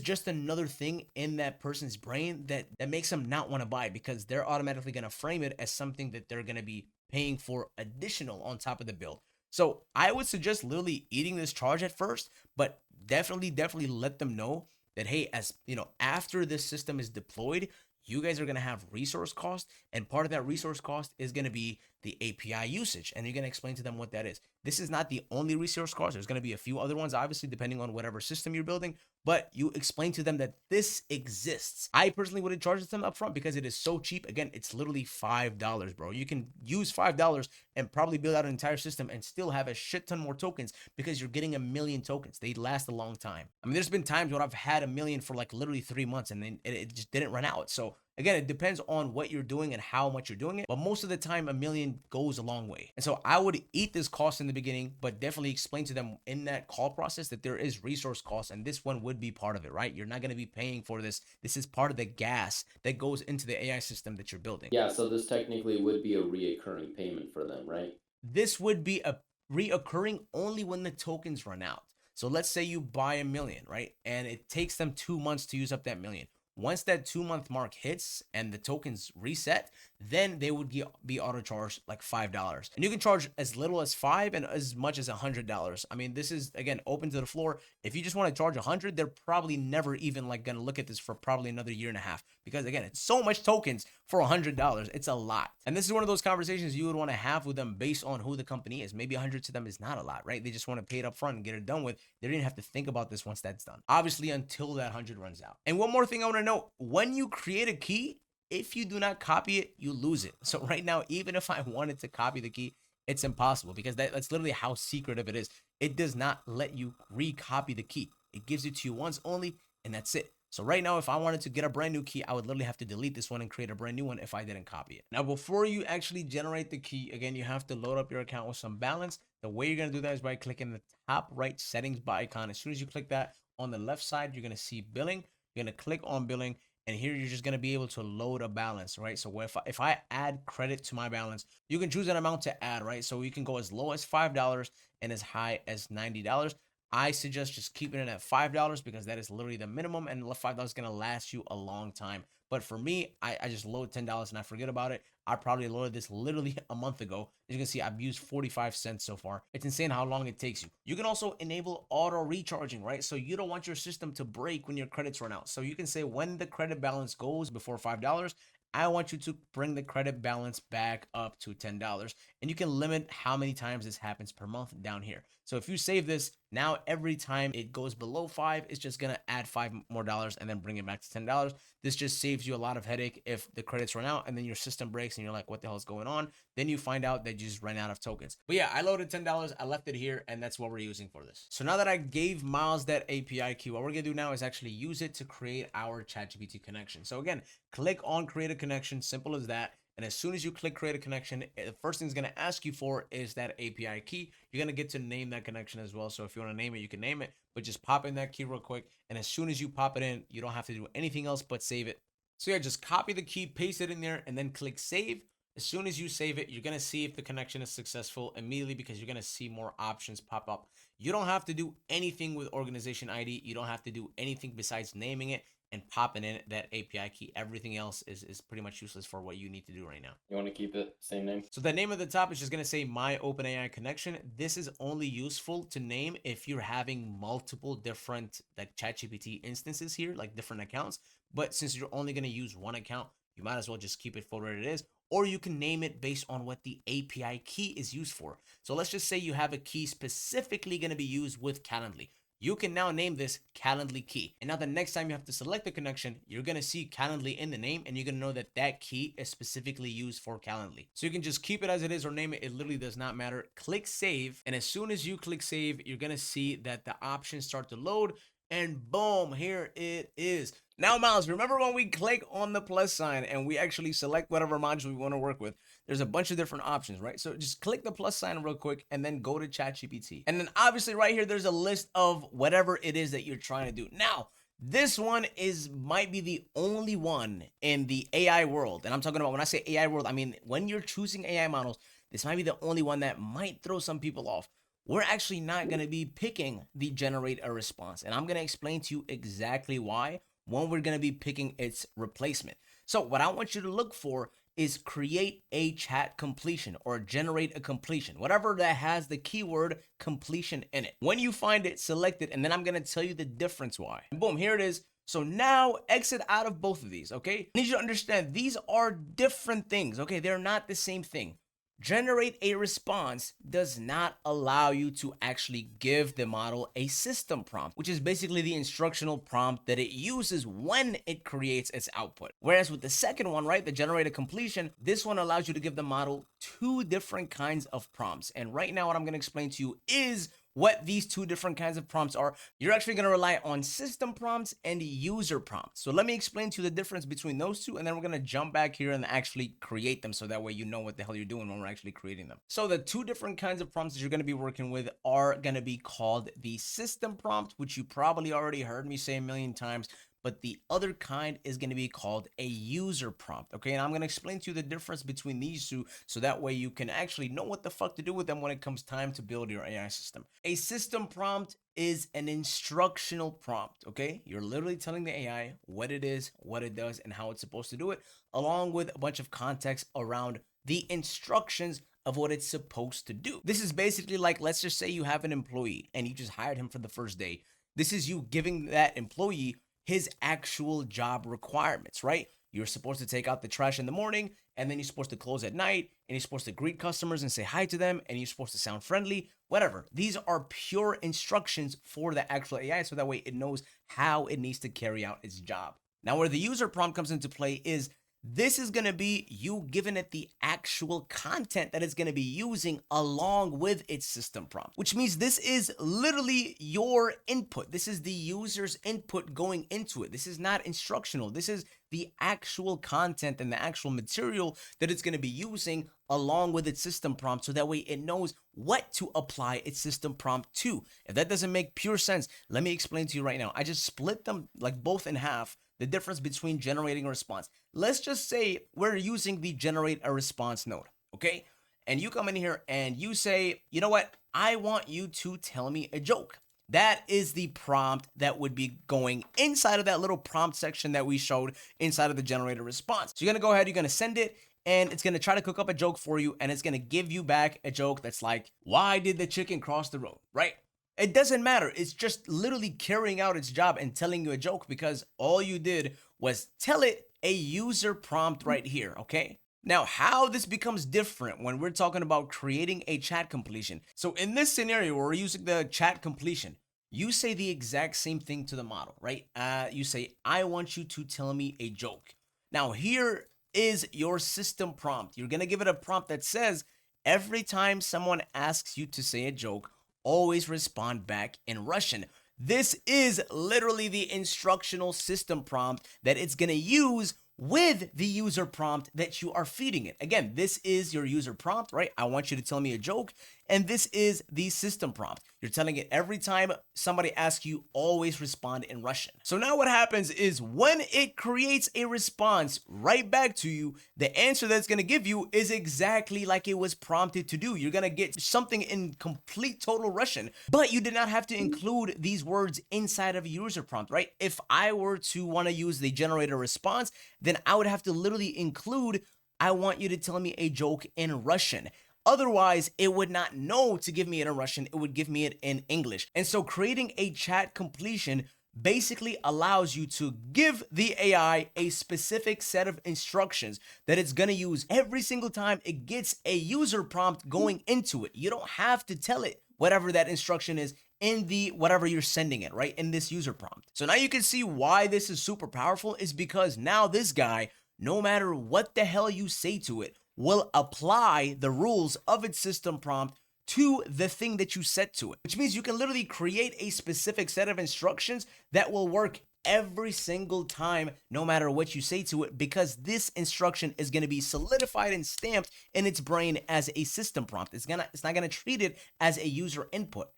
A: just another thing in that person's brain that makes them not want to buy, because they're automatically going to frame it as something that they're going to be paying for additional on top of the bill. So I would suggest literally eating this charge at first, but definitely let them know that, hey, as you know, after this system is deployed, you guys are going to have resource cost, and part of that resource cost is going to be the API usage, and you're going to explain to them what that is. This is not the only resource cost. There's going to be a few other ones, obviously, depending on whatever system you're building, but you explain to them that this exists. I personally wouldn't charge them up front because it is so cheap. Again, it's literally $5, bro. You can use $5 and probably build out an entire system and still have a shit ton more tokens, because you're getting 1,000,000 tokens. They last a long time. I mean, there's been times when I've had 1,000,000 for like literally 3 months, and then it just didn't run out. So again, it depends on what you're doing and how much you're doing it, but most of the time 1,000,000 goes a long way. And so I would eat this cost in the beginning, but definitely explain to them in that call process that there is resource cost, and this one would be part of it, right? You're not going to be paying for this. This is part of the gas that goes into the AI system that you're building.
B: Yeah, so this technically would be a reoccurring payment for them, right?
A: This would be a reoccurring only when the tokens run out. So let's say you buy 1,000,000, right? And it takes them 2 months to use up that million. Once that 2 month mark hits and the tokens reset, then they would be auto charged like $5. And you can charge as little as $5 and as much as $100. I mean, this is again open to the floor. If you just want to charge 100, they're probably never even like gonna look at this for probably another year and a half, because again, it's so much tokens for $100. It's a lot. And this is one of those conversations you would want to have with them based on who the company is. Maybe 100 to them is not a lot, right? They just want to pay it up front and get it done with. They didn't have to think about this once that's done. Obviously, until that 100 runs out. And one more thing I want to know, when you create a key, if you do not copy it, you lose it. So right now, even if I wanted to copy the key, it's impossible, because that's literally how secretive it is. It does not let you recopy the key. It gives it to you once only, and that's it. So right now, if I wanted to get a brand new key, I would literally have to delete this one and create a brand new one if I didn't copy it. Now, before you actually generate the key, again, you have to load up your account with some balance. The way you're going to do that is by clicking the top right settings icon. As soon as you click that, on the left side, you're going to see billing. You're going to click on billing, And here you're just gonna be able to load a balance, right? So if I add credit to my balance, you can choose an amount to add, right? So you can go as low as $5 and as high as $90. I suggest just keeping it at $5 because that is literally the minimum, and $5 is gonna last you a long time. But for me, I just load $10 and I forget about it. I probably loaded this literally a month ago. As you can see, I've used 45 cents so far. It's insane how long it takes you. You can also enable auto recharging, right? So you don't want your system to break when your credits run out. So you can say when the credit balance goes before $5, I want you to bring the credit balance back up to $10. And you can limit how many times this happens per month down here. So if you save this, now every time it goes below 5, it's just gonna add $5 more and then bring it back to $10. This just saves you a lot of headache if the credits run out and then your system breaks and you're like, what the hell is going on? Then you find out that you just ran out of tokens. But yeah, I loaded $10, I left it here, and that's what we're using for this. So now that I gave Miles that API key, what we're gonna do now is actually use it to create our ChatGPT connection. So again, click on create a connection, simple as that. And as soon as you click create a connection, the first thing it's going to ask you for is that API key. You're going to get to name that connection as well. So if you want to name it, you can name it, but just pop in that key real quick. And as soon as you pop it in, you don't have to do anything else but save it. So yeah, just copy the key, paste it in there, and then click save. As soon as you save it, you're going to see if the connection is successful immediately because you're going to see more options pop up. You don't have to do anything with organization ID. You don't have to do anything besides naming it and popping in that API key. Everything else is pretty much useless for what you need to do right now.
B: You want to keep it same name?
A: So the name at the top is just going to say my OpenAI connection. This is only useful to name if you're having multiple different like ChatGPT instances here, like different accounts. But since you're only going to use one account, you might as well just keep it for what it is. Or you can name it based on what the API key is used for. So let's just say you have a key specifically going to be used with Calendly. You can now name this Calendly key. And now the next time you have to select the connection, you're going to see Calendly in the name, and you're going to know that that key is specifically used for Calendly. So you can just keep it as it is or name it. It literally does not matter. Click save. And as soon as you click save, you're going to see that the options start to load, and boom, here it is. Now, Miles, remember when we click on the plus sign and we actually select whatever module we want to work with? There's a bunch of different options, right? So just click the plus sign real quick and then go to ChatGPT. And then obviously right here, there's a list of whatever it is that you're trying to do. Now, this one might be the only one in the AI world. And I'm talking about, when I say AI world, I mean, when you're choosing AI models, this might be the only one that might throw some people off. We're actually not going to be picking the generate a response. And I'm going to explain to you exactly why when we're going to be picking its replacement. So what I want you to look for is create a chat completion or generate a completion, whatever that has the keyword completion in it. When you find it, select it, and then I'm going to tell you the difference why. And boom, here it is. So now exit out of both of these, okay? I need you to understand these are different things, okay? They're not the same thing. Generate a response does not allow you to actually give the model a system prompt, which is basically the instructional prompt that it uses when it creates its output. Whereas with the second one, right, the generate a completion, this one allows you to give the model two different kinds of prompts. And right now what I'm going to explain to you is what these two different kinds of prompts are. You're actually going to rely on system prompts and user prompts. So let me explain to you the difference between those two, and then we're going to jump back here and actually create them so that way you know what the hell you're doing when we're actually creating them. So the two different kinds of prompts that you're going to be working with are going to be called the system prompt, which you probably already heard me say a million times, but the other kind is going to be called a user prompt. Okay, and I'm going to explain to you the difference between these two so that way you can actually know what the fuck to do with them when it comes time to build your AI system. A system prompt is an instructional prompt. Okay, you're literally telling the AI what it is, what it does, and how it's supposed to do it, along with a bunch of context around the instructions of what it's supposed to do. This is basically like, let's just say you have an employee and you just hired him for the first day. This is you giving that employee his actual job requirements, right? You're supposed to take out the trash in the morning, and then you're supposed to close at night, and you're supposed to greet customers and say hi to them, and you're supposed to sound friendly, whatever. These are pure instructions for the actual AI so that way it knows how it needs to carry out its job. Now, where the user prompt comes into play is this is going to be you giving it the actual content that it's going to be using along with its system prompt, which means this is literally your input. This is the user's input going into it. This is not instructional. This is the actual content and the actual material that it's going to be using along with its system prompt so that way it knows what to apply its system prompt to. If that doesn't make pure sense, let me explain to you right now. I just split them like both in half. the difference between generating a response. Let's just say we're using the generate a response node, okay? And you come in here and you say, you know what? I want you to tell me a joke. That is the prompt that would be going inside of that little prompt section that we showed inside of the generated response. So you're going to go ahead, you're going to send it, and it's going to try to cook up a joke for you, and it's going to give you back a joke that's like, why did the chicken cross the road, right? It doesn't matter. It's just literally carrying out its job and telling you a joke because all you did was tell it a user prompt right here, okay? Now, how this becomes different when we're talking about creating a chat completion. So in this scenario where we're using the chat completion, you say the exact same thing to the model, right? You say, I want you to tell me a joke. Now, here is your system prompt. You're going to give it a prompt that says, every time someone asks you to say a joke, always respond back in Russian. This is literally the instructional system prompt that it's going to use with the user prompt that you are feeding it. Again, this is your user prompt, right? I want you to tell me a joke. And this is the system prompt. You're telling it every time somebody asks you, always respond in Russian. So now what happens is when it creates a response right back to you, the answer that it's going to give you is exactly like it was prompted to do. You're going to get something in complete total Russian, but you did not have to include these words inside of a user prompt, right? If I were to want to use the generator response, then I would have to literally include, I want you to tell me a joke in Russian. Otherwise, it would not know to give me it in Russian. It would give me it in English. And so creating a chat completion basically allows you to give the AI a specific set of instructions that it's going to use every single time it gets a user prompt going into it. You don't have to tell it whatever that instruction is in the whatever you're sending it, right? In this user prompt. So now you can see why this is super powerful is because now this guy, no matter what the hell you say to it, will apply the rules of its system prompt to the thing that you set to it, which means you can literally create a specific set of instructions that will work every single time, no matter what you say to it, because this instruction is going to be solidified and stamped in its brain as a system prompt. It's not going to treat it as a user input,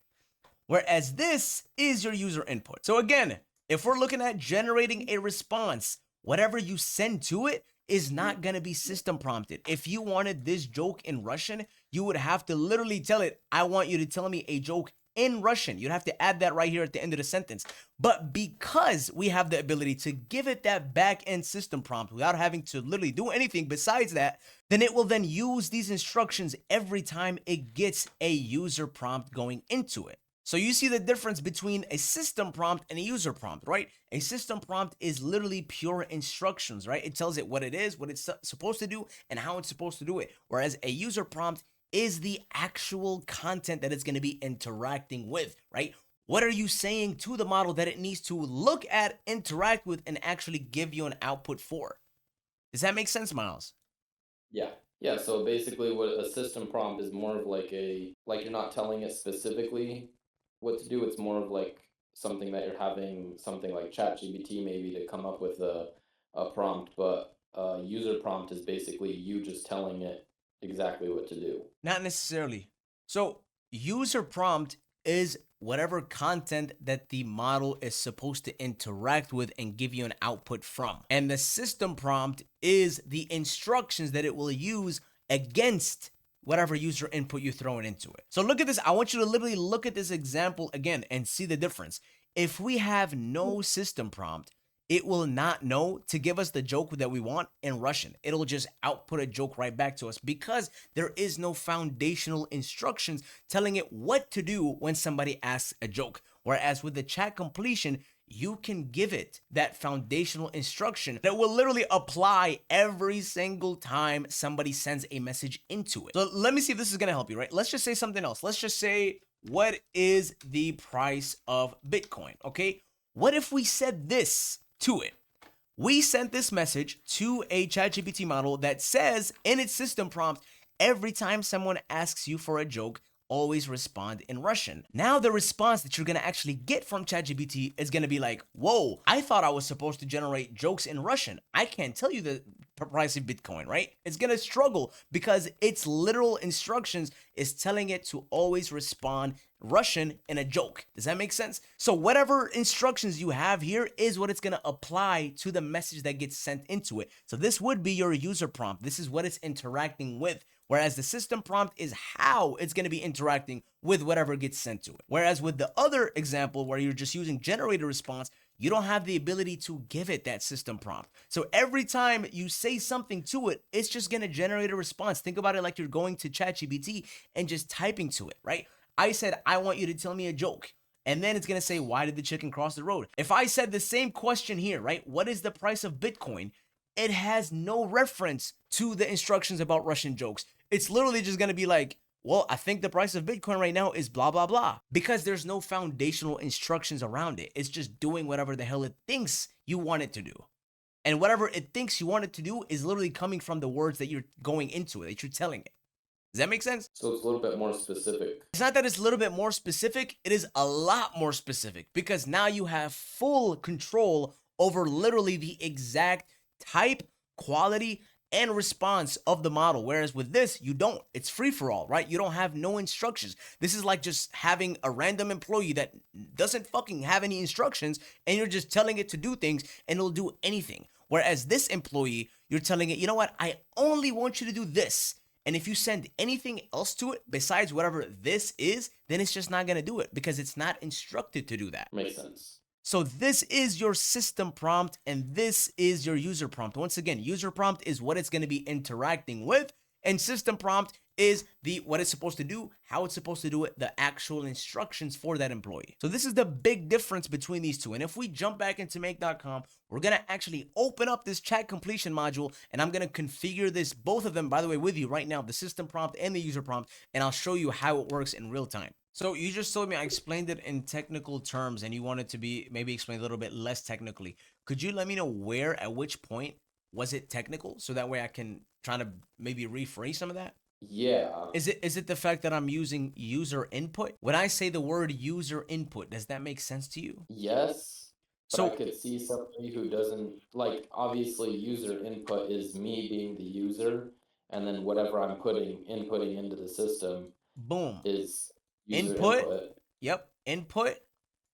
A: whereas this is your user input. So again, if we're looking at generating a response, whatever you send to it is not going to be system prompted. If you wanted this joke in Russian, you would have to literally tell it, I want you to tell me a joke in Russian. You'd have to add that right here at the end of the sentence. But because we have the ability to give it that back-end system prompt without having to literally do anything besides that, then it will then use these instructions every time it gets a user prompt going into it. So you see the difference between a system prompt and a user prompt, right? A system prompt is literally pure instructions, right? It tells it what it is, what it's supposed to do, and how it's supposed to do it. Whereas a user prompt is the actual content that it's going to be interacting with, right? What are you saying to the model that it needs to look at, interact with, and actually give you an output for? Does that make sense, Miles?
B: Yeah. Yeah, so basically what a system prompt is more of like you're not telling it specifically what to do. It's more of like something that you're having something like ChatGPT maybe to come up with a prompt, but user prompt is basically you just telling it exactly what to do.
A: Not necessarily. So user prompt is whatever content that the model is supposed to interact with and give you an output from. And the system prompt is the instructions that it will use against whatever user input you're throwing into it. So look at this. I want you to literally look at this example again and see the difference. If we have no system prompt, it will not know to give us the joke that we want in Russian. It'll just output a joke right back to us because there is no foundational instructions telling it what to do when somebody asks a joke. Whereas with the chat completion, you can give it that foundational instruction that will literally apply every single time somebody sends a message into it. So let me see if this is going to help you, right? Let's just say something else. Let's just say, what is the price of Bitcoin? Okay. What if we said this to it? We sent this message to a ChatGPT model that says in its system prompt, every time someone asks you for a joke, always respond in Russian. Now the response that you're going to actually get from ChatGPT is going to be like, whoa, I thought I was supposed to generate jokes in Russian. I can't tell you price of Bitcoin, right? It's going to struggle because its literal instructions is telling it to always respond Russian in a joke. Does that make sense? So whatever instructions you have here is what it's going to apply to the message that gets sent into it. So this would be your user prompt. This is what it's interacting with. Whereas the system prompt is how it's going to be interacting with whatever gets sent to it. Whereas with the other example where you're just using generated response, you don't have the ability to give it that system prompt. So every time you say something to it, it's just going to generate a response. Think about it like you're going to ChatGPT and just typing to it, right? I said, I want you to tell me a joke. And then it's going to say, why did the chicken cross the road? If I said the same question here, right? What is the price of Bitcoin? It has no reference to the instructions about Russian jokes. It's literally just going to be like, well, I think the price of Bitcoin right now is blah, blah, blah. Because there's no foundational instructions around it. It's just doing whatever the hell it thinks you want it to do. And whatever it thinks you want it to do is literally coming from the words that you're going into it, that you're telling it. Does that make sense?
B: So it's a little bit more specific.
A: It's not that it's a little bit more specific. It is a lot more specific because now you have full control over literally the exact type, quality, and response of the model. Whereas with this, you don't. It's free for all, right? You don't have no instructions. This is like just having a random employee that doesn't fucking have any instructions and you're just telling it to do things and it'll do anything. Whereas this employee, you're telling it, you know what? I only want you to do this. And if you send anything else to it besides whatever this is, then it's just not going to do it because it's not instructed to do that.
B: Makes sense.
A: So this is your system prompt and this is your user prompt. Once again, user prompt is what it's going to be interacting with, and system prompt is what it's supposed to do, how it's supposed to do it, the actual instructions for that employee. So this is the big difference between these two. And if we jump back into make.com, we're going to actually open up this chat completion module and I'm going to configure this, both of them, by the way, with you right now, the system prompt and the user prompt, and I'll show you how it works in real time. So you just told me I explained it in technical terms and you wanted to be maybe explained a little bit less technically. Could you let me know where, at which point was it technical? So that way I can try to maybe rephrase some of that.
B: Yeah.
A: Is it the fact that I'm using user input? When I say the word user input, does that make sense to you?
B: Yes. But
A: So
B: I could see somebody who doesn't like, obviously user input is me being the user, and then whatever I'm inputting into the system
A: boom,
B: is user
A: input.
B: input.
A: Yep, input.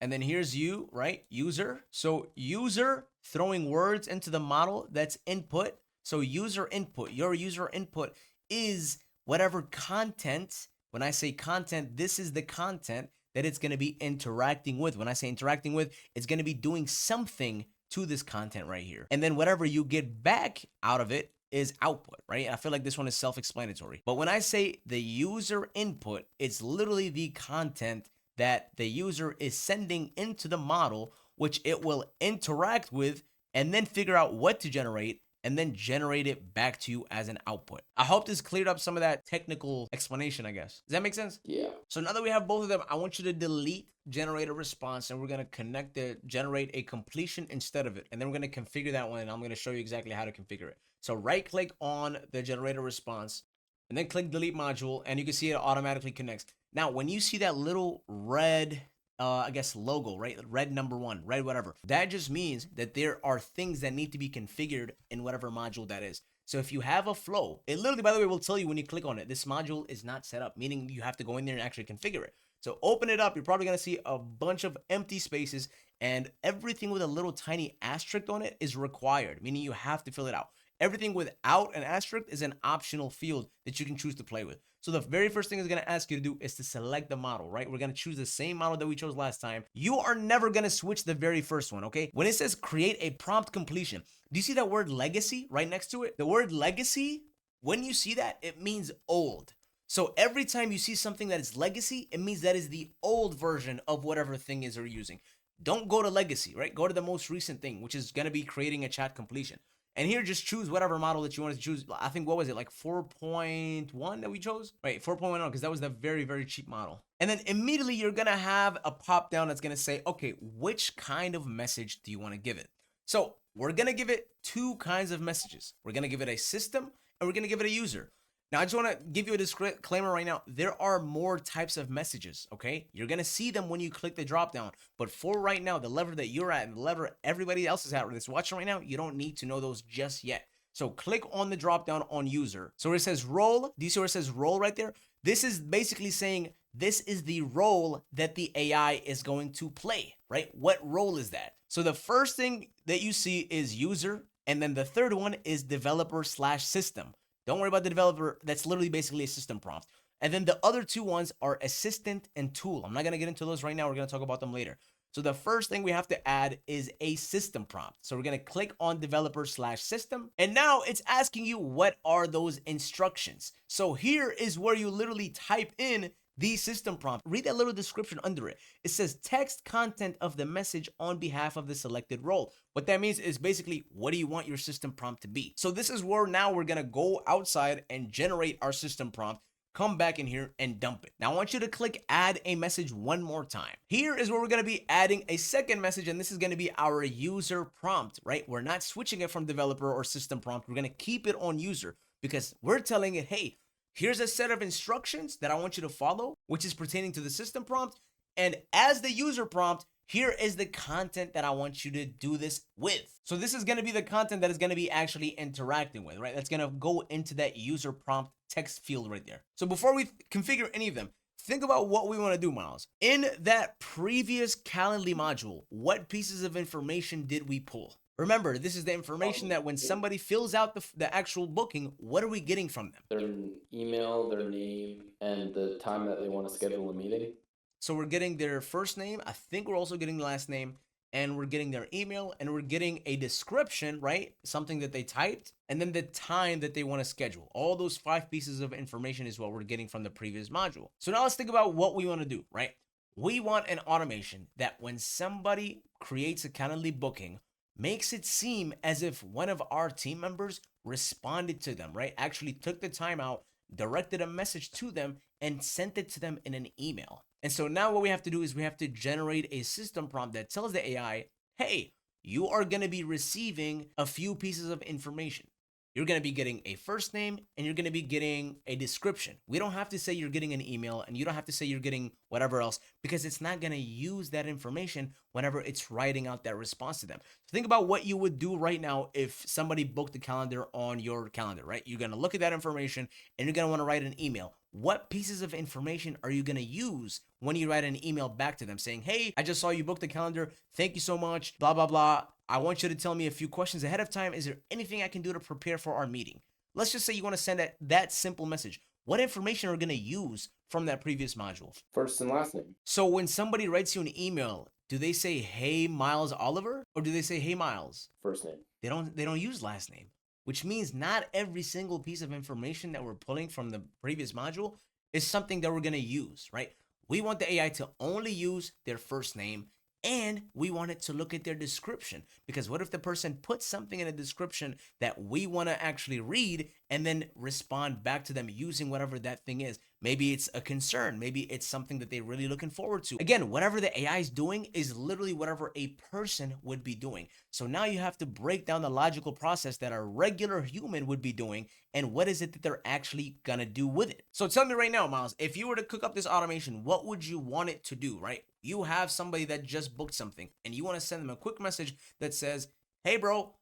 A: And then here's you, right? User. So user throwing words into the model, that's input. So user input, your user input is whatever content. When I say content, this is the content that it's going to be interacting with. When I say interacting with, it's going to be doing something to this content right here. And then whatever you get back out of it is output, right? I feel like this one is self-explanatory. But when I say the user input, it's literally the content that the user is sending into the model, which it will interact with and then figure out what to generate and then generate it back to you as an output. I hope this cleared up some of that technical explanation, I guess. Does that make sense?
B: Yeah.
A: So now that we have both of them, I want you to delete generate a response and we're going to connect the generate a completion instead of it. And then we're going to configure that one and I'm going to show you exactly how to configure it. So right click on the generate a response and then click delete module and you can see it automatically connects. Now, when you see that little red I guess logo, right? Red number 1, red whatever. That just means that there are things that need to be configured in whatever module that is. So if you have a flow, it literally, by the way, will tell you when you click on it, this module is not set up, meaning you have to go in there and actually configure it. So open it up. You're probably going to see a bunch of empty spaces and everything with a little tiny asterisk on it is required, meaning you have to fill it out. Everything without an asterisk is an optional field that you can choose to play with. So the very first thing it's going to ask you to do is to select the model, right? We're going to choose the same model that we chose last time. You are never going to switch the very first one, okay? When it says create a prompt completion, do you see that word legacy right next to it? The word legacy, when you see that, it means old. So every time you see something that is legacy, it means that is the old version of whatever thing is you're using. Don't go to legacy, right? Go to the most recent thing, which is going to be creating a chat completion. And here, just choose whatever model that you wanted to choose. I think, what was it, like 4.1 that we chose? Right, 4.1, because that was the very, very cheap model. And then immediately you're going to have a pop down that's going to say, okay, which kind of message do you want to give it? So we're going to give it 2 kinds of messages. We're going to give it a system and we're going to give it a user. Now, I just want to give you a disclaimer right now. There are more types of messages, okay? You're going to see them when you click the drop down. But for right now, the level that you're at and the level everybody else is at that's watching right now, you don't need to know those just yet. So click on the drop down on user. So where it says role, do you see where it says role right there? This is basically saying this is the role that the AI is going to play, right? What role is that? So the first thing that you see is user, and then the third one is developer slash system. Don't worry about the developer. That's literally basically a system prompt. And then the other two ones are assistant and tool. I'm not going to get into those right now. We're going to talk about them later. So the first thing we have to add is a system prompt. So we're going to click on developer slash system. And now it's asking you, what are those instructions? So here is where you literally type in the system prompt. Read that little description under it. It says text content of the message on behalf of the selected role. What that means is basically, what do you want your system prompt to be? So this is where now we're going to go outside and generate our system prompt, come back in here and dump it. Now I want you to click add a message one more time. Here is where we're going to be adding a second message, and this is going to be our user prompt, right? We're not switching it from developer or system prompt. We're going to keep it on user because we're telling it, hey, here's a set of instructions that I want you to follow, which is pertaining to the system prompt. And as the user prompt, here is the content that I want you to do this with. So this is going to be the content that is going to be actually interacting with, right? That's going to go into that user prompt text field right there. So before we configure any of them, think about what we want to do, Miles. In that previous Calendly module, what pieces of information did we pull? Remember, this is the information that when somebody fills out the actual booking, what are we getting from them?
B: Their email, their name, and the time that they want to schedule a meeting.
A: So we're getting their first name. I think we're also getting the last name, and we're getting their email, and we're getting a description, right? Something that they typed, and then the time that they want to schedule. All those 5 pieces of information is what we're getting from the previous module. So now let's think about what we want to do, right? We want an automation that when somebody creates a Calendly booking, makes it seem as if one of our team members responded to them, right? Actually took the time out, directed a message to them, and sent it to them in an email. And so now what we have to do is we have to generate a system prompt that tells the AI, hey, you are going to be receiving a few pieces of information. You're going to be getting a first name and you're going to be getting a description. We don't have to say you're getting an email, and you don't have to say you're getting whatever else, because it's not going to use that information whenever it's writing out that response to them. So think about what you would do right now if somebody booked a calendar on your calendar, right? You're going to look at that information and you're going to want to write an email. What pieces of information are you going to use when you write an email back to them saying, hey, I just saw you booked a calendar. Thank you so much, blah, blah, blah. I want you to tell me a few questions ahead of time. Is there anything I can do to prepare for our meeting? Let's just say you want to send that simple message. What information are we going to use from that previous module?
B: First and last name.
A: So when somebody writes you an email, do they say, hey, Miles Oliver? Or do they say, hey, Miles?
B: First name.
A: They don't use last name, which means not every single piece of information that we're pulling from the previous module is something that we're going to use, right? We want the AI to only use their first name, and we want it to look at their description, because what if the person puts something in a description that we want to actually read and then respond back to them using whatever that thing is? Maybe it's a concern. Maybe it's something that they're really looking forward to. Again, whatever the AI is doing is literally whatever a person would be doing. So now you have to break down the logical process that a regular human would be doing, and what is it that they're actually gonna do with it. So tell me right now, Miles, if you were to cook up this automation, what would you want it to do, right? You have somebody that just booked something and you want to send them a quick message that says, hey, bro,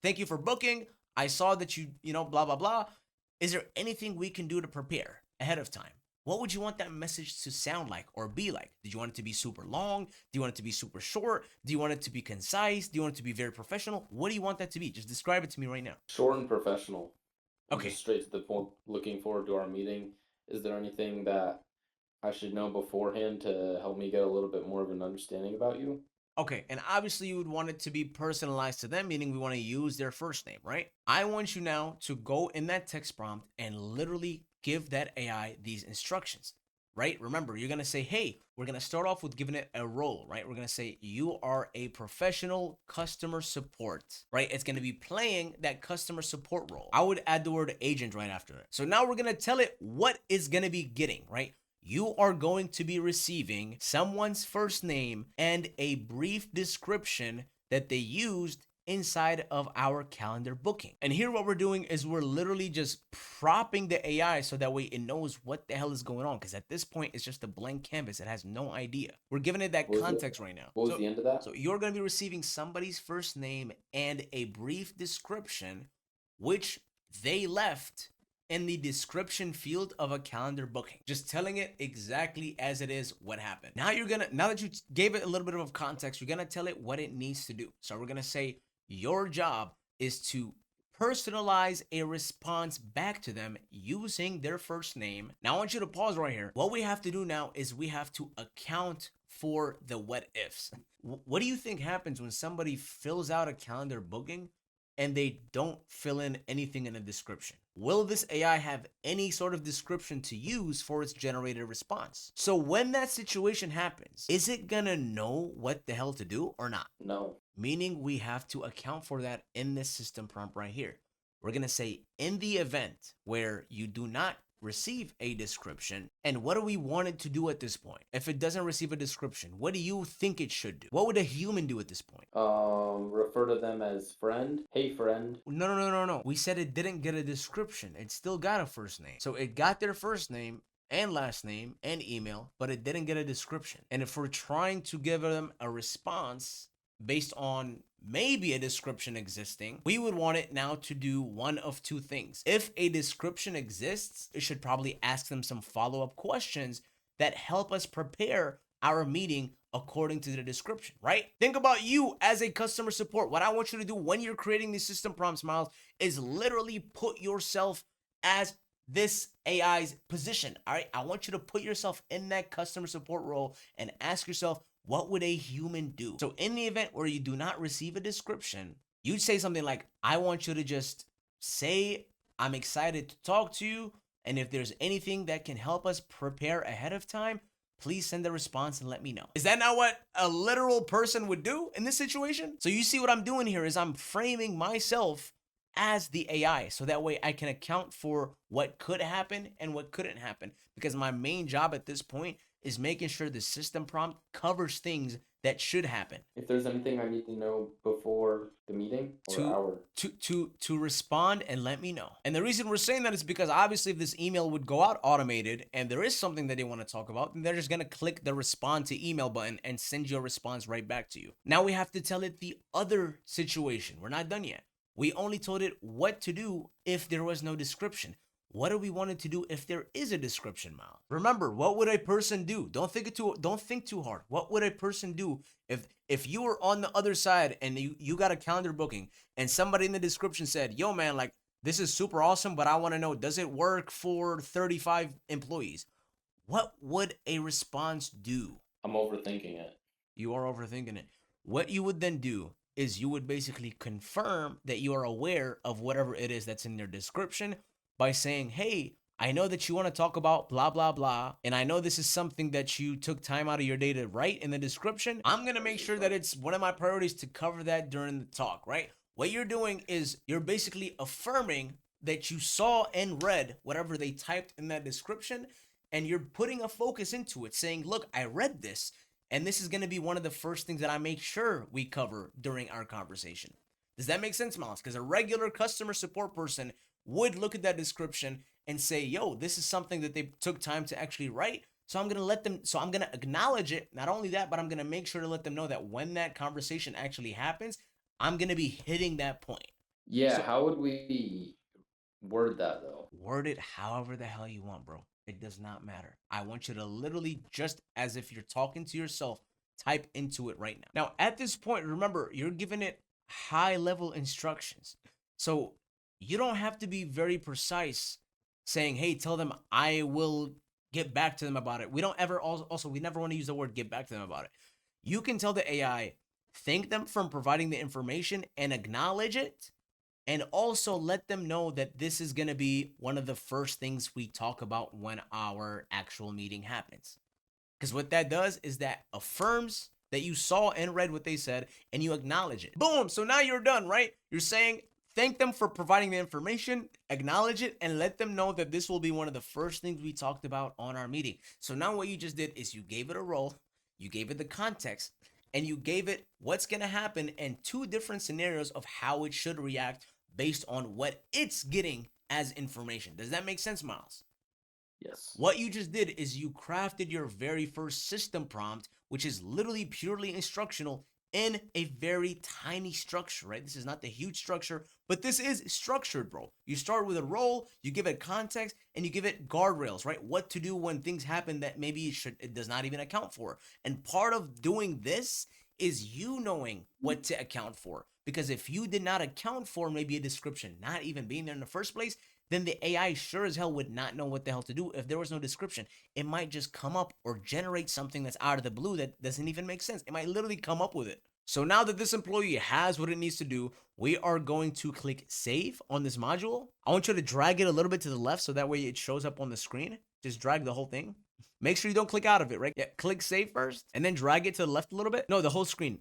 A: thank you for booking. I saw that you blah, blah, blah. Is there anything we can do to prepare ahead of time? What would you want that message to sound like or be like? Did you want it to be super long? Do you want it to be super short? Do you want it to be concise? Do you want it to be very professional? What do you want that to be? Just describe it to me right now.
B: Short and professional.
A: Okay.
B: Just straight to the point. Looking forward to our meeting. Is there anything that I should know beforehand to help me get a little bit more of an understanding about you?
A: Okay, and obviously you would want it to be personalized to them, meaning we want to use their first name, right? I want you now to go in that text prompt and literally give that AI these instructions, right? Remember, you're going to say, hey, we're going to start off with giving it a role, right? We're going to say, you are a professional customer support, right? It's going to be playing that customer support role. I would add the word agent right after it. So now we're going to tell it what it's going to be getting, right? You are going to be receiving someone's first name and a brief description that they used inside of our calendar booking. And here what we're doing is we're literally just propping the AI so that way it knows what the hell is going on, because at this point it's just a blank canvas. It has no idea. We're giving it that context right now.
B: What was the end of that?
A: So you're going to be receiving somebody's first name and a brief description which they left in the description field of a calendar booking, just telling it exactly as it is what happened. Now that you gave it a little bit of context, you're gonna tell it what it needs to do. So we're gonna say your job is to personalize a response back to them using their first name. Now I want you to pause right here. What we have to do now is we have to account for the what ifs. What do you think happens when somebody fills out a calendar booking and they don't fill in anything in the description? Will this AI have any sort of description to use for its generated response? So when that situation happens, is it gonna know what the hell to do or not?
B: No.
A: Meaning we have to account for that in this system prompt right here. We're gonna say in the event where you do not receive a description, and what do we want it to do at this point? If it doesn't receive a description, what do you think it should do? What would a human do at this point?
B: Refer to them as friend. Hey, friend.
A: No. We said it didn't get a description. It still got a first name. So it got their first name and last name and email, but it didn't get a description. And if we're trying to give them a response based on maybe a description existing, we would want it now to do one of two things. If a description exists, it should probably ask them some follow-up questions that help us prepare our meeting according to the description, right? Think about you as a customer support. What I want you to do when you're creating these system prompts, Miles, is literally put yourself as this AI's position, all right? I want you to put yourself in that customer support role and ask yourself, what would a human do? So in the event where you do not receive a description, you'd say something like, I want you to just say, I'm excited to talk to you. And if there's anything that can help us prepare ahead of time, please send a response and let me know. Is that not what a literal person would do in this situation? So you see what I'm doing here is I'm framing myself as the AI, so that way I can account for what could happen and what couldn't happen, because my main job at this point is making sure the system prompt covers things that should happen.
B: If there's anything I need to know before the meeting or
A: To
B: hour.
A: to respond and let me know. And the reason we're saying that is because obviously if this email would go out automated and there is something that they want to talk about, then they're just going to click the respond to email button and send you a response right back to you. Now we have to tell it the other situation. We're not done yet. We only told it what to do if there was no description. What do we want it to do if there is a description, Mal? Remember, what would a person do? Don't think too hard. What would a person do if you were on the other side and you got a calendar booking and somebody in the description said, yo man, like this is super awesome, but I want to know, does it work for 35 employees? What would a response do?
B: I'm overthinking it.
A: You are overthinking it. What you would then do is you would basically confirm that you are aware of whatever it is that's in their description by saying, hey, I know that you want to talk about blah, blah, blah, and I know this is something that you took time out of your day to write in the description. I'm going to make sure that it's one of my priorities to cover that during the talk, right? What you're doing is you're basically affirming that you saw and read whatever they typed in that description, and you're putting a focus into it, saying, look, I read this, and this is going to be one of the first things that I make sure we cover during our conversation. Does that make sense, Miles? Because a regular customer support person would look at that description and say, yo, this is something that they took time to actually write. So I'm going to acknowledge it. Not only that, but I'm going to make sure to let them know that when that conversation actually happens, I'm going to be hitting that point.
B: Yeah,
A: So-
B: how would we word that though?
A: Word it however the hell you want, bro. It does not matter. I want you to literally, just as if you're talking to yourself, type into it right now. Now, at this point, remember, you're giving it high level instructions. So you don't have to be very precise saying, hey, tell them I will get back to them about it. We don't ever, also, we never want to use the word get back to them about it. You can tell the AI, thank them for providing the information and acknowledge it. And also let them know that this is going to be one of the first things we talk about when our actual meeting happens. Because what that does is that affirms that you saw and read what they said and you acknowledge it. Boom. So now you're done, right? You're saying, thank them for providing the information, acknowledge it, and let them know that this will be one of the first things we talked about on our meeting. So now what you just did is you gave it a role, you gave it the context, and you gave it what's going to happen and two different scenarios of how it should react based on what it's getting as information. Does that make sense, Miles?
B: Yes.
A: What you just did is you crafted your very first system prompt, which is literally purely instructional in a very tiny structure, right? This is not the huge structure, but this is structured, bro. You start with a role, you give it context, and you give it guardrails, right? What to do when things happen that maybe it does not even account for. And part of doing this is you knowing what to account for. Because if you did not account for maybe a description not even being there in the first place, then the AI sure as hell would not know what the hell to do if there was no description. It might just come up or generate something that's out of the blue that doesn't even make sense. It might literally come up with it. So now that this employee has what it needs to do, we are going to click save on this module. I want you to drag it a little bit to the left so that way it shows up on the screen. Just drag the whole thing. Make sure you don't click out of it, right? Yeah, click save first and then drag it to the left a little bit. No, the whole screen,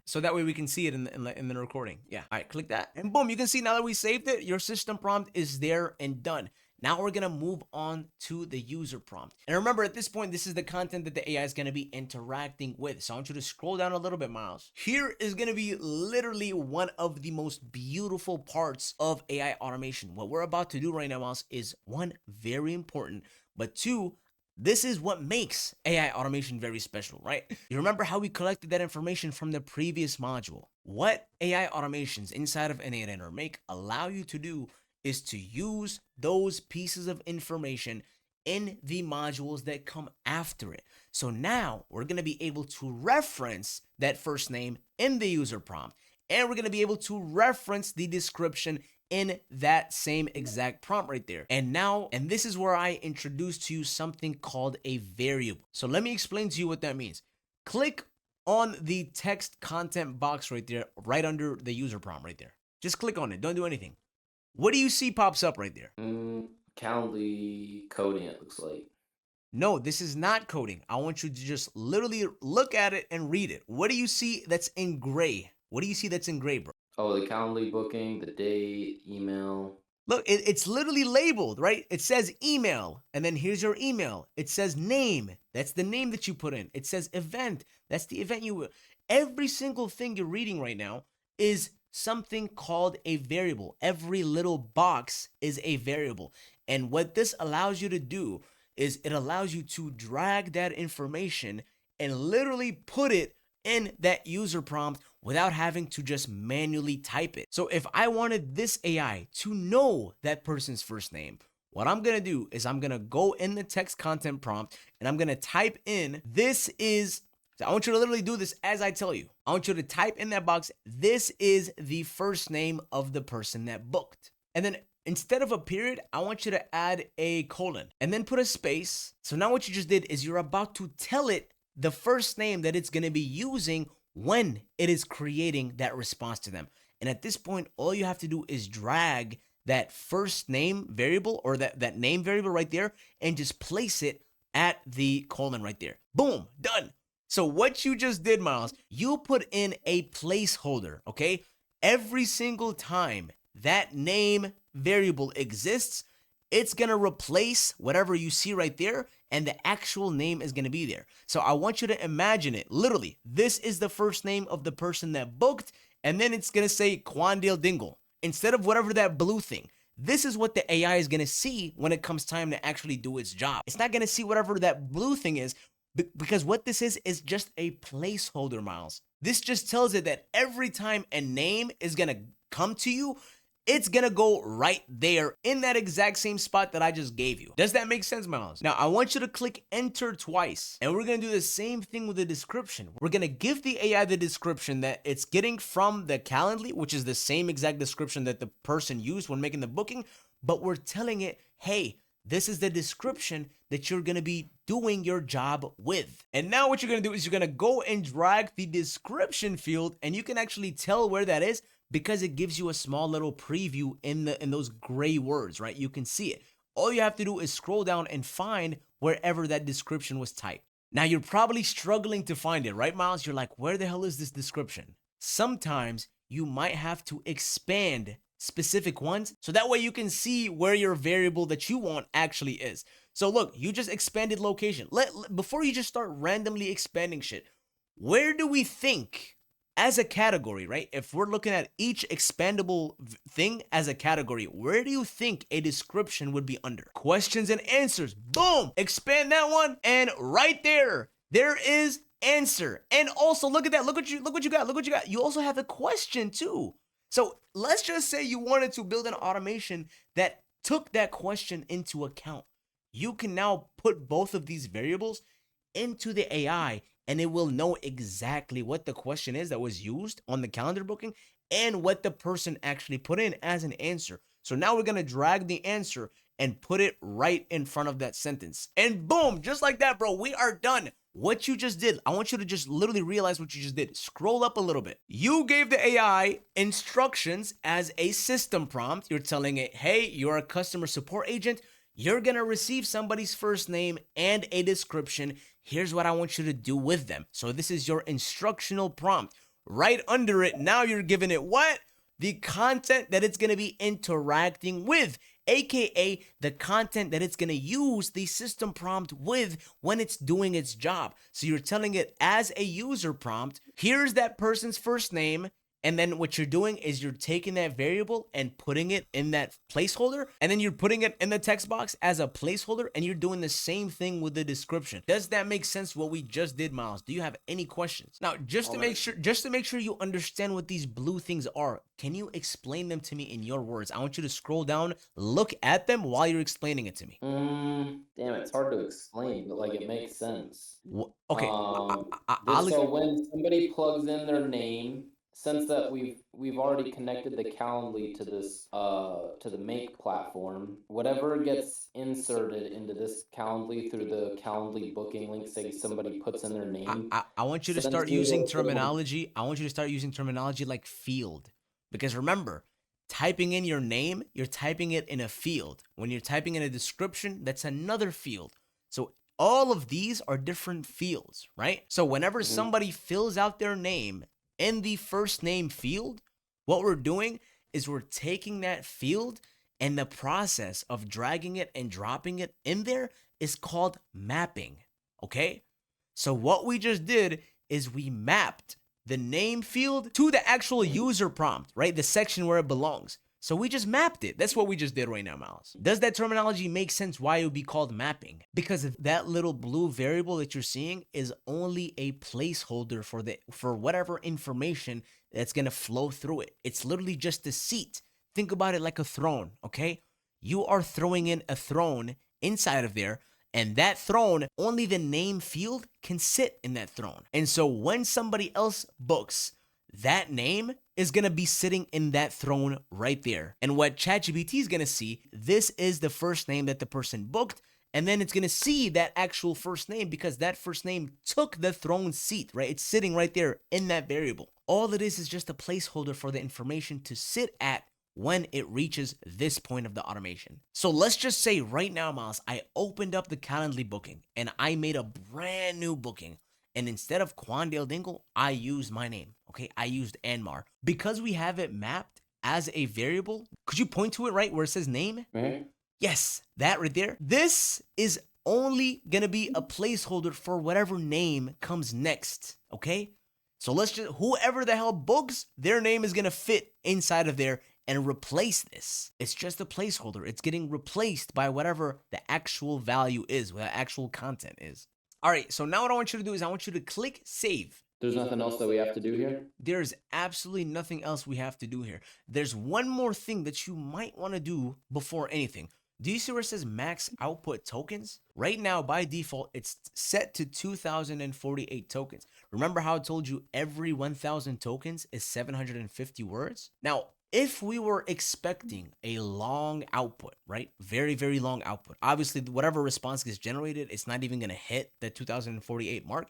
A: So that way we can see it in the recording. Yeah. All right, click that. And boom, you can see now that we saved it, your system prompt is there and done. Now we're going to move on to the user prompt. And remember, at this point, this is the content that the AI is going to be interacting with. So I want you to scroll down a little bit, Miles. Here is going to be literally one of the most beautiful parts of AI automation. What we're about to do right now, Miles, is one, very important, but two, this is what makes AI automation very special, right? You remember how we collected that information from the previous module. What AI automations inside of N8N or Make allow you to do is to use those pieces of information in the modules that come after it. So now we're going to be able to reference that first name in the user prompt, and we're going to be able to reference the description in that same exact prompt right there. And this is where I introduce to you something called a variable. So let me explain to you what that means. Click on the text content box right there, right under the user prompt right there. Just click on it. Don't do anything. What do you see pops up right there?
B: Calendly coding, it looks like.
A: No, this is not coding. I want you to just literally look at it and read it. What do you see that's in gray? What do you see that's in gray, bro?
B: Oh, the Calendly booking, the date, email.
A: Look, it's literally labeled, right? It says email, and then here's your email. It says name. That's the name that you put in. It says event. That's the event you... Every single thing you're reading right now is something called a variable. Every little box is a variable. And what this allows you to do is it allows you to drag that information and literally put it in that user prompt without having to just manually type it. So if I wanted this AI to know that person's first name, what I'm gonna do is I'm gonna go in the text content prompt and I'm gonna type in, I want you to literally do this as I tell you. I want you to type in that box, this is the first name of the person that booked. And then instead of a period, I want you to add a colon and then put a space. So now what you just did is you're about to tell it the first name that it's going to be using when it is creating that response to them. And at this point, all you have to do is drag that first name variable or that name variable right there and just place it at the colon right there. Boom, done. So what you just did, Miles, you put in a placeholder, okay? Every single time that name variable exists, it's going to replace whatever you see right there, and the actual name is going to be there. So I want you to imagine it. Literally, this is the first name of the person that booked, and then it's going to say Quandale Dingle instead of whatever that blue thing. This is what the AI is going to see when it comes time to actually do its job. It's not going to see whatever that blue thing is, because what this is just a placeholder, Miles. This just tells it that every time a name is going to come to you, it's going to go right there in that exact same spot that I just gave you. Does that make sense, Miles? Now, I want you to click enter twice, and we're going to do the same thing with the description. We're going to give the AI the description that it's getting from the Calendly, which is the same exact description that the person used when making the booking, but we're telling it, hey, this is the description that you're going to be doing your job with. And now what you're going to do is you're going to go and drag the description field, and you can actually tell where that is because it gives you a small little preview in those gray words, right? You can see it. All you have to do is scroll down and find wherever that description was typed. Now you're probably struggling to find it, right, Miles? You're like, where the hell is this description? Sometimes you might have to expand specific ones so that way you can see where your variable that you want actually is. So look, you just expanded location. Before you just start randomly expanding shit, where do we think as a category, right? If we're looking at each expandable thing as a category, where do you think a description would be under? Questions and answers. Boom! Expand that one, and right there is answer. And also look at that. Look what you got. Look what you got. You also have a question too. So let's just say you wanted to build an automation that took that question into account. You can now put both of these variables into the AI and it will know exactly what the question is that was used on the calendar booking and what the person actually put in as an answer. So now we're going to drag the answer and put it right in front of that sentence. And boom, just like that, bro, we are done. What you just did, I want you to just literally realize what you just did. Scroll up a little bit. You gave the AI instructions as a system prompt. You're telling it, hey, you're a customer support agent. You're going to receive somebody's first name and a description. Here's what I want you to do with them. So this is your instructional prompt. Right under it, now you're giving it what? The content that it's going to be interacting with, aka the content that it's going to use the system prompt with when it's doing its job. So you're telling it as a user prompt, here's that person's first name. And then what you're doing is you're taking that variable and putting it in that placeholder, and then you're putting it in the text box as a placeholder, and you're doing the same thing with the description. Does that make sense what we just did, Miles? Do you have any questions? Now, just to make sure you understand what these blue things are, can you explain them to me in your words? I want you to scroll down, look at them while you're explaining it to me.
B: Damn, it's hard to explain, but like it makes sense.
A: Okay,
B: So when somebody plugs in their name, since that we've already connected the Calendly to this to the Make platform, whatever gets inserted into this Calendly through the Calendly booking link, say somebody puts in their name.
A: I want you to start using terminology. I want you to start using terminology like field. Because remember, typing in your name, you're typing it in a field. When you're typing in a description, that's another field. So all of these are different fields, right? So whenever somebody fills out their name in the first name field, what we're doing is we're taking that field, and the process of dragging it and dropping it in there is called mapping, okay? So what we just did is we mapped the name field to the actual user prompt, right? The section where it belongs. So we just mapped it. That's what we just did right now, Miles. Does that terminology make sense why it would be called mapping? Because that little blue variable that you're seeing is only a placeholder for whatever information that's going to flow through it. It's literally just a seat. Think about it like a throne, okay? You are throwing in a throne inside of there, and that throne, only the name field can sit in that throne. And so when somebody else books, that name is going to be sitting in that throne right there. And what ChatGPT is going to see, this is the first name that the person booked. And then it's going to see that actual first name because that first name took the throne seat, right? It's sitting right there in that variable. All it is just a placeholder for the information to sit at when it reaches this point of the automation. So let's just say right now, Miles, I opened up the Calendly booking and I made a brand new booking. And instead of Quandale Dingle, I used my name, okay? I used Anmar. Because we have it mapped as a variable, could you point to it right where it says name? Yes, that right there. This is only gonna be a placeholder for whatever name comes next, okay? So let's just, whoever the hell books, their name is gonna fit inside of there and replace this. It's just a placeholder. It's getting replaced by whatever the actual value is, what the actual content is. All right, so now what I want you to do is I want you to click save.
B: There's nothing else that we have to do here?
A: There's absolutely nothing else we have to do here. There's one more thing that you might want to do before anything. Do you see where it says max output tokens? Right now, by default, it's set to 2,048 tokens. Remember how I told you every 1,000 tokens is 750 words? Now, if we were expecting a long output, right? Very, very long output. Obviously, whatever response gets generated, it's not even going to hit the 2048 mark.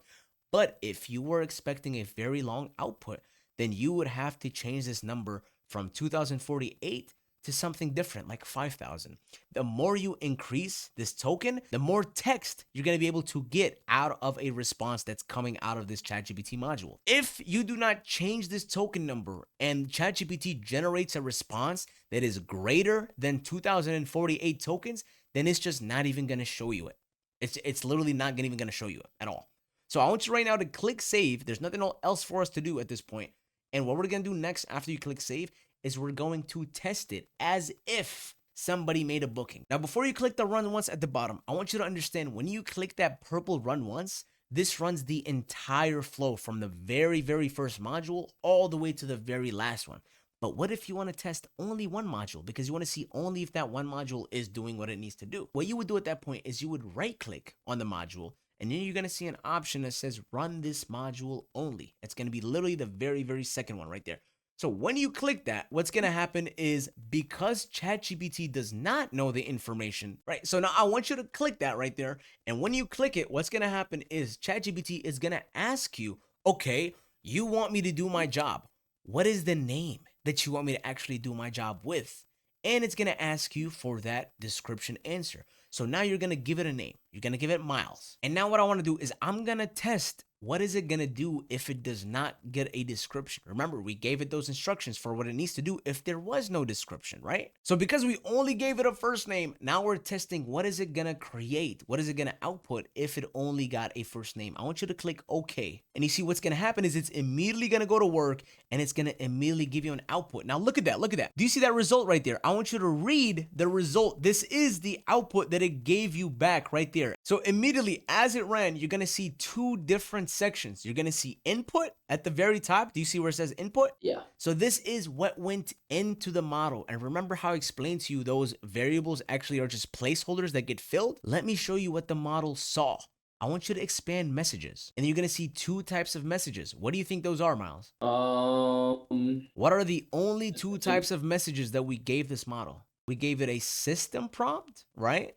A: But if you were expecting a very long output, then you would have to change this number from 2048 to something different, like 5,000. The more you increase this token, the more text you're going to be able to get out of a response that's coming out of this ChatGPT module. If you do not change this token number and ChatGPT generates a response that is greater than 2,048 tokens, then it's just not even going to show you it. It's literally not even going to show you it at all. So I want you right now to click save. There's nothing else for us to do at this point. And what we're going to do next after you click save is we're going to test it as if somebody made a booking. Now, before you click the run once at the bottom, I want you to understand when you click that purple run once, this runs the entire flow from the very, very first module all the way to the very last one. But what if you want to test only one module because you want to see only if that one module is doing what it needs to do? What you would do at that point is you would right click on the module and then you're going to see an option that says run this module only. It's going to be literally the very, very second one right there. So when you click that, what's going to happen is because ChatGPT does not know the information, right? So now I want you to click that right there. And when you click it, what's going to happen is ChatGPT is going to ask you, okay, you want me to do my job. What is the name that you want me to actually do my job with? And it's going to ask you for that description answer. So now you're going to give it a name. You're going to give it Miles. And now what I want to do is I'm going to test what is it going to do if it does not get a description. Remember, we gave it those instructions for what it needs to do if there was no description, right? So because we only gave it a first name, now we're testing what is it going to create? What is it going to output if it only got a first name? I want you to click OK. And you see what's going to happen is it's immediately going to go to work and it's going to immediately give you an output. Now look at that. Look at that. Do you see that result right there? I want you to read the result. This is the output that it gave you back right there. So immediately as it ran, you're going to see two different sections. You're going to see input at the very top. Do you see where it says input?
B: Yeah.
A: So this is what went into the model. And remember how I explained to you those variables actually are just placeholders that get filled? Let me show you what the model saw. I want you to expand messages. And you're going to see two types of messages. What do you think those are, Miles? What are the only two types of messages that we gave this model? We gave it a system prompt, right?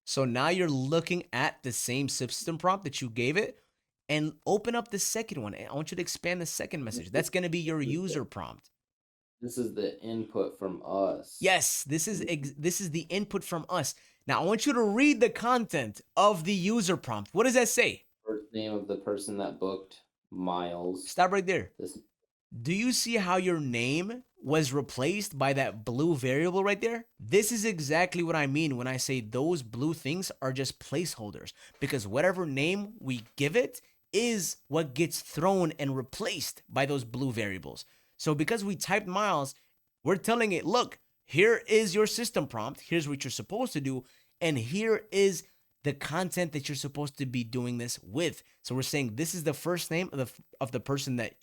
A: So now you're looking at the same system prompt that you gave it and open up the second one. I want you to expand the second message. That's going to be your user prompt.
B: This is the input from us.
A: Yes, this is the input from us. Now I want you to read the content of the user prompt. What does that say?
B: First name of the person that booked, Miles.
A: Stop right there.
B: This
A: Do you see how your name was replaced by that blue variable right there? This is exactly what I mean when I say those blue things are just placeholders, because whatever name we give it is what gets thrown and replaced by those blue variables. So because we typed Miles, we're telling it, look, here is your system prompt. Here's what you're supposed to do. And here is the content that you're supposed to be doing this with. So we're saying this is the first name of the person that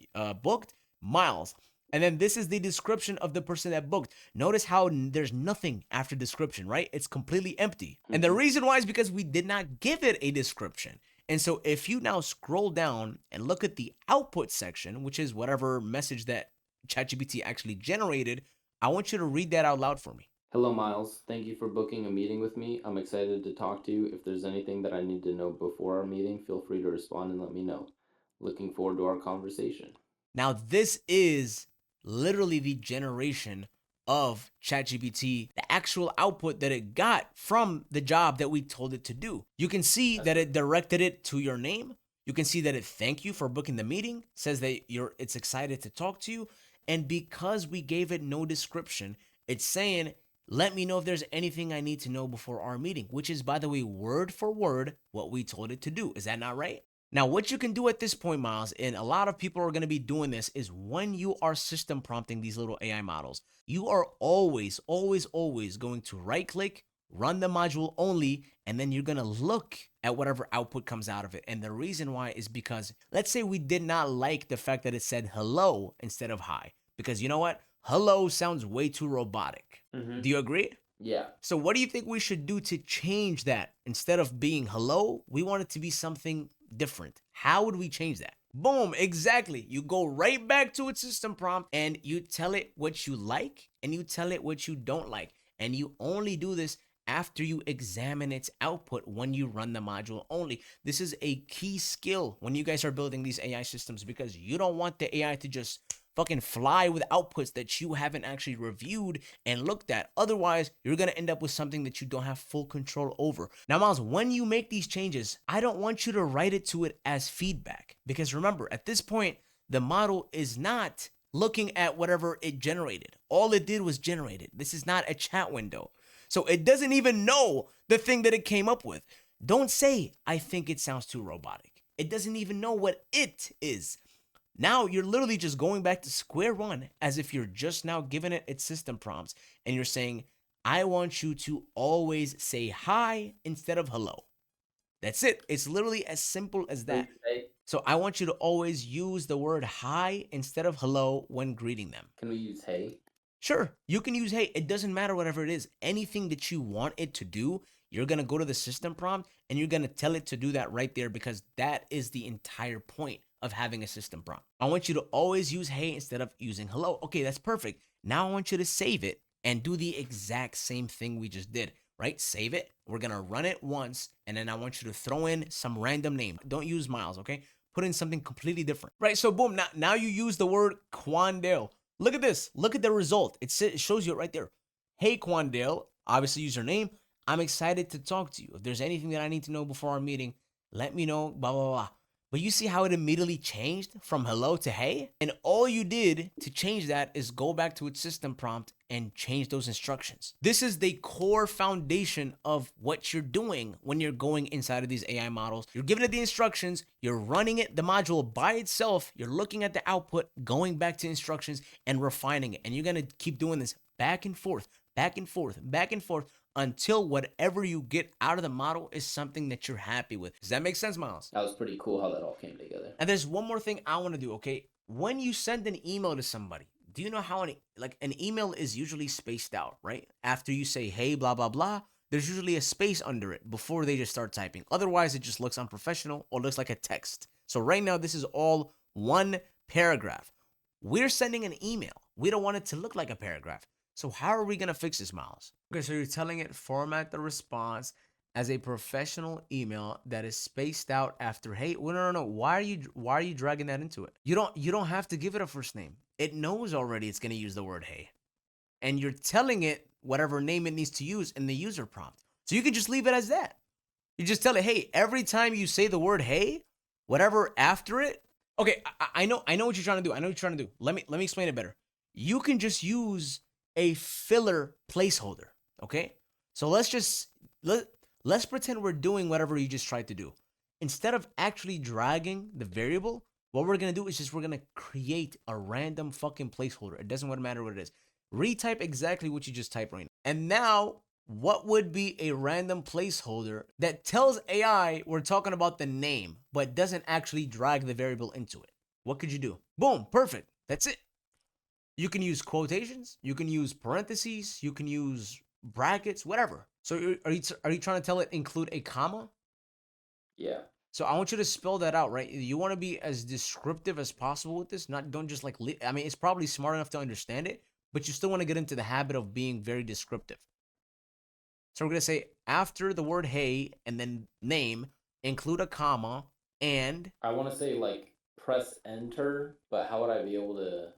A: booked, Miles. And then this is the description of the person that booked. Notice how there's nothing after description, right? It's completely empty. And the reason why is because we did not give it a description. And so if you now scroll down and look at the output section, which is whatever message that ChatGPT actually generated, I want you to read that out loud for me.
B: Hello, Miles. Thank you for booking a meeting with me. I'm excited to talk to you. If there's anything that I need to know before our meeting, feel free to respond and let me know. Looking forward to our conversation.
A: Now, this is literally the generation of ChatGPT, the actual output that it got from the job that we told it to do. You can see that it directed it to your name. You can see that it thanked you for booking the meeting, says that it's excited to talk to you. And because we gave it no description, it's saying, let me know if there's anything I need to know before our meeting, which is, by the way, word for word what we told it to do. Is that not right? Now, what you can do at this point, Miles, and a lot of people are going to be doing this, is when you are system prompting these little AI models, you are always going to right click, run the module only, and then you're going to look at whatever output comes out of it. And the reason why is because let's say we did not like the fact that it said hello instead of hi, because you know what? Hello sounds way too robotic. Do you agree?
B: Yeah.
A: So what do you think we should do to change that? Instead of being hello, we want it to be something different. How would we change that? Boom, exactly. You go right back to its system prompt and you tell it what you like and you tell it what you don't like. And you only do this after you examine its output when you run the module only. This is a key skill when you guys are building these AI systems, because you don't want the AI to just fucking fly with outputs that you haven't actually reviewed and looked at. Otherwise, you're going to end up with something that you don't have full control over. Now, Miles, when you make these changes, I don't want you to write it to it as feedback, because remember, at this point, the model is not looking at whatever it generated. All it did was generate it. This is not a chat window. So it doesn't even know the thing that it came up with. Don't say, I think it sounds too robotic. It doesn't even know what it is. Now you're literally just going back to square one, as if you're just now giving it its system prompts and you're saying, I want you to always say hi instead of hello. That's it. It's literally as simple as
B: So you
A: that.
B: say,
A: So I want you to always use the word hi instead of hello when greeting them.
B: can we use hey?
A: Sure, you can use hey. It doesn't matter whatever it is. Anything that you want it to do, you're going to go to the system prompt and you're going to tell it to do that right there because that is the entire point of having a system prompt. I want you to always use hey instead of using hello. Okay, that's perfect. Now I want you to save it and do the exact same thing we just did, right? Save it. We're going to run it once and then I want you to throw in some random name. Don't use Miles, okay? Put in something completely different, right? So boom, now you use the word Quandale. Look at this. Look at the result. It shows you it right there. Hey, Quandale, obviously username. I'm excited to talk to you. If there's anything that I need to know before our meeting, let me know, blah, blah, blah. But you see how it immediately changed from hello to hey? And all you did to change that is go back to its system prompt and change those instructions. This is the core foundation of what you're doing when you're going inside of these AI models. You're giving it the instructions, you're running it, the module by itself, you're looking at the output, going back to instructions and refining it. And you're gonna keep doing this back and forth, back and forth, back and forth until whatever you get out of the model is something that you're happy with. Does that make sense, Miles?
B: That was pretty cool how that all came together.
A: And there's one more thing I want to do, okay? When you send an email to somebody, do you know how an email is usually spaced out, right? After you say, hey, blah, blah, blah, there's usually a space under it before they just start typing. Otherwise, it just looks unprofessional or looks like a text. So right now, this is all one paragraph. We're sending an email. We don't want it to look like a paragraph. So how are we going to fix this, Miles? Okay, so you're telling it format the response as a professional email that is spaced out after hey. Well, no. Why are you dragging that into it? You don't have to give it a first name. It knows already it's going to use the word hey. And you're telling it whatever name it needs to use in the user prompt. So you can just leave it as that. You just tell it, hey, every time you say the word hey, whatever after it. Okay, I know what you're trying to do. I know what you're trying to do. Let me explain it better. You can just use a filler placeholder, okay? So let's pretend we're doing whatever you just tried to do. Instead of actually dragging the variable, what we're gonna do is we're gonna create a random fucking placeholder. It doesn't matter what it is. Retype exactly what you just typed right now. And now, what would be a random placeholder that tells AI we're talking about the name, but doesn't actually drag the variable into it? What could you do? Boom, perfect. That's it. You can use quotations, you can use parentheses, you can use brackets, whatever. So are you trying to tell it include a comma?
B: Yeah.
A: So I want you to spell that out, right? You want to be as descriptive as possible with this. Don't just like, I mean, it's probably smart enough to understand it, but you still want to get into the habit of being very descriptive. So we're going to say after the word hey and then name, include a comma and
B: I want to say like press enter, but how would I be able to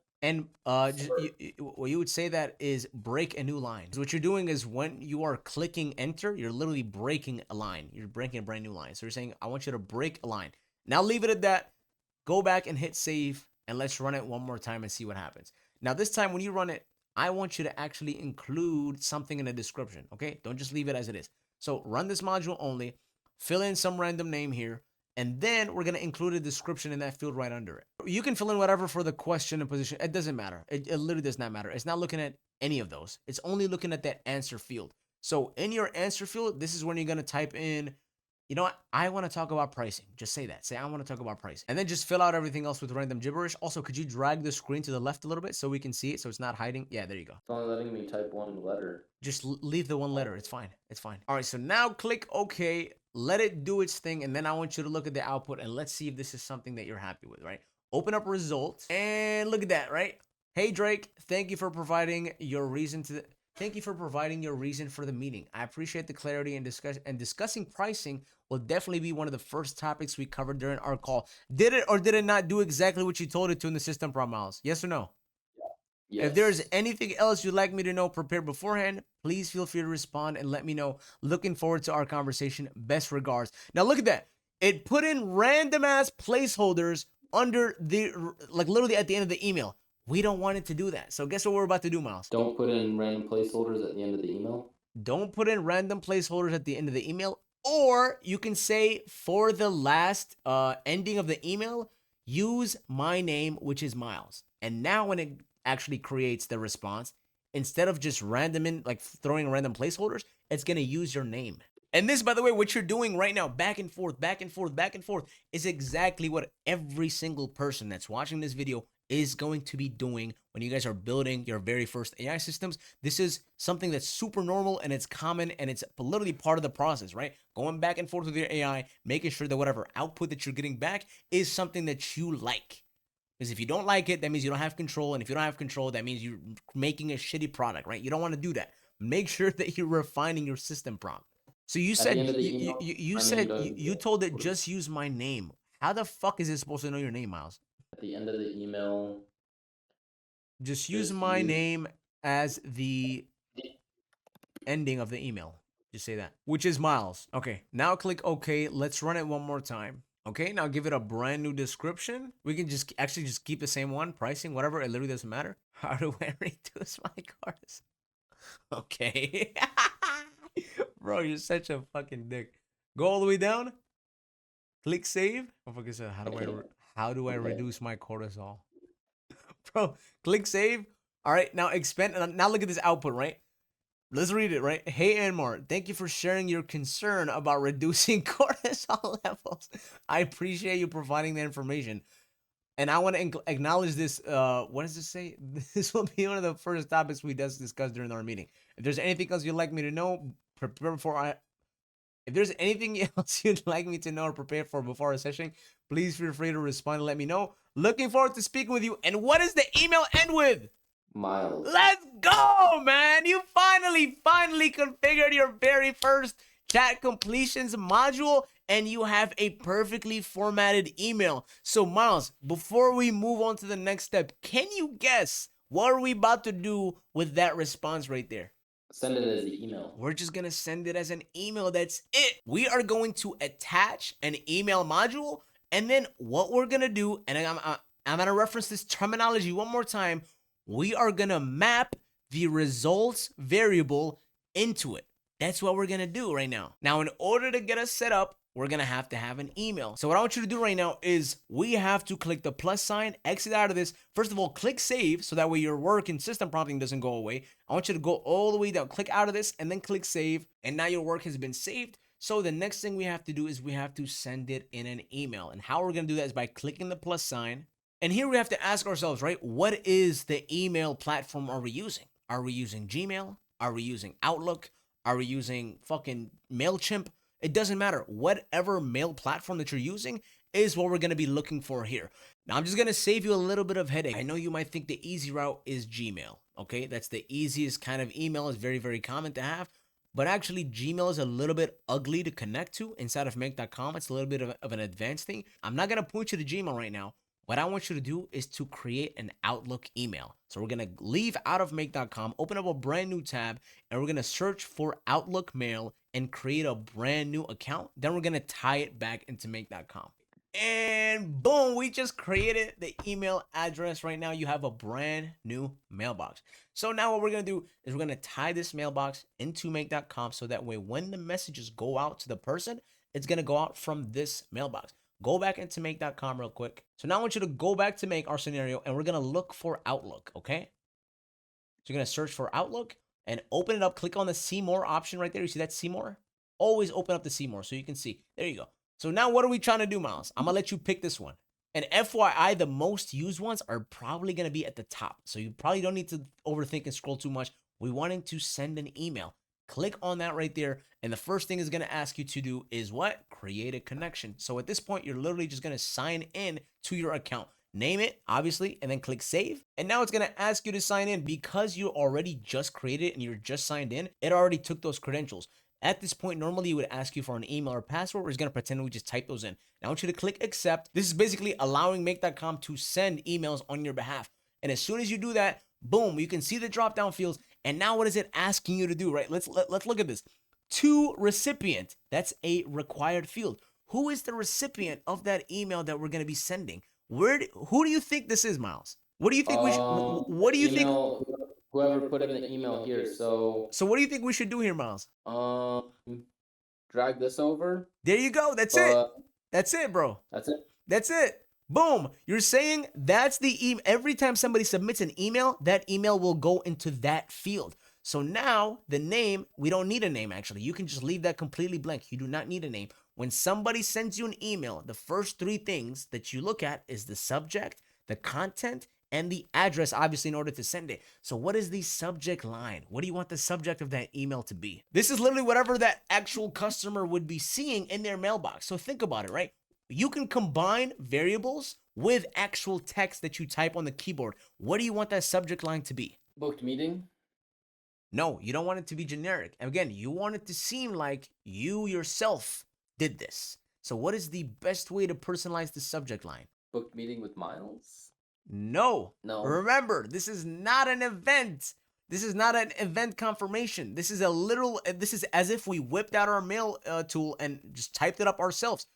A: what you would say that is break a new line. So what you're doing is when you are clicking enter, you're literally breaking a line. You're breaking a brand new line. So you're saying, I want you to break a line. Now leave it at that. Go back and hit save and let's run it one more time and see what happens. Now this time when you run it, I want you to actually include something in the description, okay? Don't just leave it as it is. So run this module only, fill in some random name here, and then we're going to include a description in that field right under it. You can fill in whatever for the question and position. It doesn't matter. It literally does not matter. It's not looking at any of those. It's only looking at that answer field. So in your answer field, this is when you're going to type in, you know what? I want to talk about pricing. Just say that. Say, I want to talk about pricing. And then just fill out everything else with random gibberish. Also, could you drag the screen to the left a little bit so we can see it so it's not hiding? Yeah, there you go.
B: It's only letting me type one letter.
A: Just leave the one letter. It's fine. It's fine. All right, so now click OK. Let it do its thing. And then I want you to look at the output and let's see if this is something that you're happy with, right? Open up results and look at that, right? Hey, Drake, thank you for providing your reason to Thank you for providing your reason for the meeting. I appreciate the clarity and discussing pricing will definitely be one of the first topics we covered during our call. Did it or did it not do exactly what you told it to in the system prompt, Miles? Yes or no?
B: Yes.
A: If there's anything else you'd like me to know prepared beforehand, please feel free to respond and let me know. Looking forward to our conversation. Best regards. Now look at that. It put in random ass placeholders under the, like literally at the end of the email. We don't want it to do that. So guess what we're about to do, Miles?
B: Don't put in random placeholders at the end of the email.
A: Don't put in random placeholders at the end of the email. Or you can say for the last ending of the email, use my name, which is Miles. And now when it actually creates the response, instead of just random like throwing random placeholders, it's going to use your name. And this, by the way, what you're doing right now, back and forth, back and forth, back and forth, is exactly what every single person that's watching this video is going to be doing when you guys are building your very first AI systems. This is something that's super normal and it's common and it's literally part of the process, right? Going back and forth with your AI, making sure that whatever output that you're getting back is something that you like. Because if you don't like it, that means you don't have control. And if you don't have control, that means you're making a shitty product, right? You don't want to do that. Make sure that you're refining your system prompt. So you
B: At the end
A: said
B: of the email,
A: you
B: my name
A: said
B: doesn't
A: you
B: get
A: told it
B: included.
A: just use my name. How the fuck is it supposed to know your name, Miles?
B: At the end of the email,
A: Just use
B: just
A: my
B: use.
A: name as the ending of the email. Just say that, which is Miles. Okay, now click OK. Let's run it one more time. Okay, now give it a brand new description. We can just actually just keep the same one, pricing, whatever. It literally doesn't matter. How do I reduce my cars? Okay. Bro, you're such a fucking dick. Go all the way down. Click save. Oh, fuck, said,
B: Okay.
A: how do I
B: Okay.
A: reduce my cortisol? Bro, click save. All right, now expand. Now look at this output, right? Let's read it, right? Hey, Anmar, thank you for sharing your concern about reducing cortisol levels. I appreciate you providing the information. And I want to acknowledge this. What does this say? This will be one of the first topics we discuss during our meeting. If there's anything else you'd like me to know, prepare before I. If there's anything else you'd like me to know or prepare for before our session, please feel free to respond and let me know. Looking forward to speaking with you. And what does the email end with?
B: Miles.
A: Let's go, man. You finally configured your very first chat completions module and you have a perfectly formatted email. So Miles, before we move on to the next step, can you guess what are we about to do with that response right there?
B: Send it as the email.
A: We're just going to send it as an email. That's it. We are going to attach an email module. And then what we're going to do, and I'm going to reference this terminology one more time. We are going to map the results variable into it. That's what we're going to do right now. Now, in order to get us set up, we're going to have an email. So what I want you to do right now is we have to click the plus sign, exit out of this. First of all, click save so that way your work and system prompting doesn't go away. I want you to go all the way down, click out of this and then click save. And now your work has been saved. So the next thing we have to do is we have to send it in an email. And how we're going to do that is by clicking the plus sign. And here we have to ask ourselves, right? What is the email platform are we using? Are we using Gmail? Are we using Outlook? Are we using fucking MailChimp? It doesn't matter. Whatever mail platform that you're using is what we're going to be looking for here. Now, I'm just going to save you a little bit of headache. I know you might think the easy route is Gmail. Okay, that's the easiest kind of email. It's very, very common to have. But actually, Gmail is a little bit ugly to connect to inside of Make.com. It's a little bit of an advanced thing. I'm not going to point you to Gmail right now. What I want you to do is to create an Outlook email. So we're going to leave out of Make.com, open up a brand new tab, and we're going to search for Outlook Mail and create a brand new account. Then we're going to tie it back into Make.com. And boom, we just created the email address. Right now, you have a brand new mailbox. So now what we're going to do is we're going to tie this mailbox into Make.com so that way when the messages go out to the person, it's going to go out from this mailbox. Go back into Make.com real quick. So now I want you to go back to Make, our scenario, and we're going to look for Outlook, okay? So you're going to search for Outlook and open it up. Click on the See More option right there. You see that See More? Always open up the See More so you can see. There you go. So now what are we trying to do, Miles? I'm going to let you pick this one. And FYI, the most used ones are probably going to be at the top. So you probably don't need to overthink and scroll too much. We wanting to send an email. Click on that right there. And the first thing it's going to ask you to do is what? Create a connection. So at this point, you're literally just going to sign in to your account. Name it, obviously, and then click save. And now it's going to ask you to sign in because you already just created it and you're just signed in. It already took those credentials. At this point, normally it would ask you for an email or password. We're just going to pretend we just type those in. Now I want you to click accept. This is basically allowing Make.com to send emails on your behalf. And as soon as you do that, boom, you can see the drop down fields. And now what is it asking you to do, right? Let's look at this. To recipient, that's a required field. Who is the recipient of that email that we're going to be sending? Who do you think this is, Miles? What do you think what do you think?
B: Email, whoever put in the email here. So
A: what do you think we should do here, Miles?
B: Drag this over.
A: There you go. That's it. That's it, bro.
B: That's it.
A: That's it. Boom. You're saying that's the email. Every time somebody submits an email, that email will go into that field. So now the name, we don't need a name actually. You can just leave that completely blank. You do not need a name. When somebody sends you an email, the first three things that you look at is the subject, the content, and the address, obviously, in order to send it. So what is the subject line? What do you want the subject of that email to be? This is literally whatever that actual customer would be seeing in their mailbox. So think about it, right? You can combine variables with actual text that you type on the keyboard. What do you want that subject line to be?
B: Booked meeting.
A: No, you don't want it to be generic. Again, you want it to seem like you yourself did this. So what is the best way to personalize the subject line?
B: Booked meeting with Miles.
A: No.
B: No.
A: Remember, this is not an event. This is not an event confirmation. This is this is as if we whipped out our mail tool and just typed it up ourselves.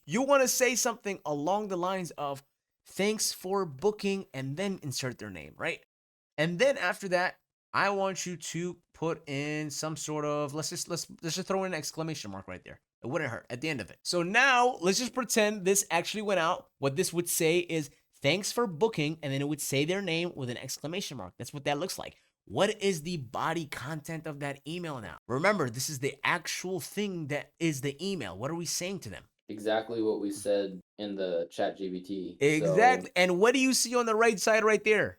A: You want to say something along the lines of, thanks for booking, and then insert their name, right? And then after that, I want you to put in some sort of, let's just throw in an exclamation mark right there. It wouldn't hurt at the end of it. So now let's just pretend this actually went out. What this would say is, thanks for booking, and then it would say their name with an exclamation mark. That's what that looks like. What is the body content of that email now? Remember, this is the actual thing that is the email. What are we saying to them?
B: Exactly what we said in the chat GBT.
A: Exactly.
B: So,
A: And what do you see on the right side right there?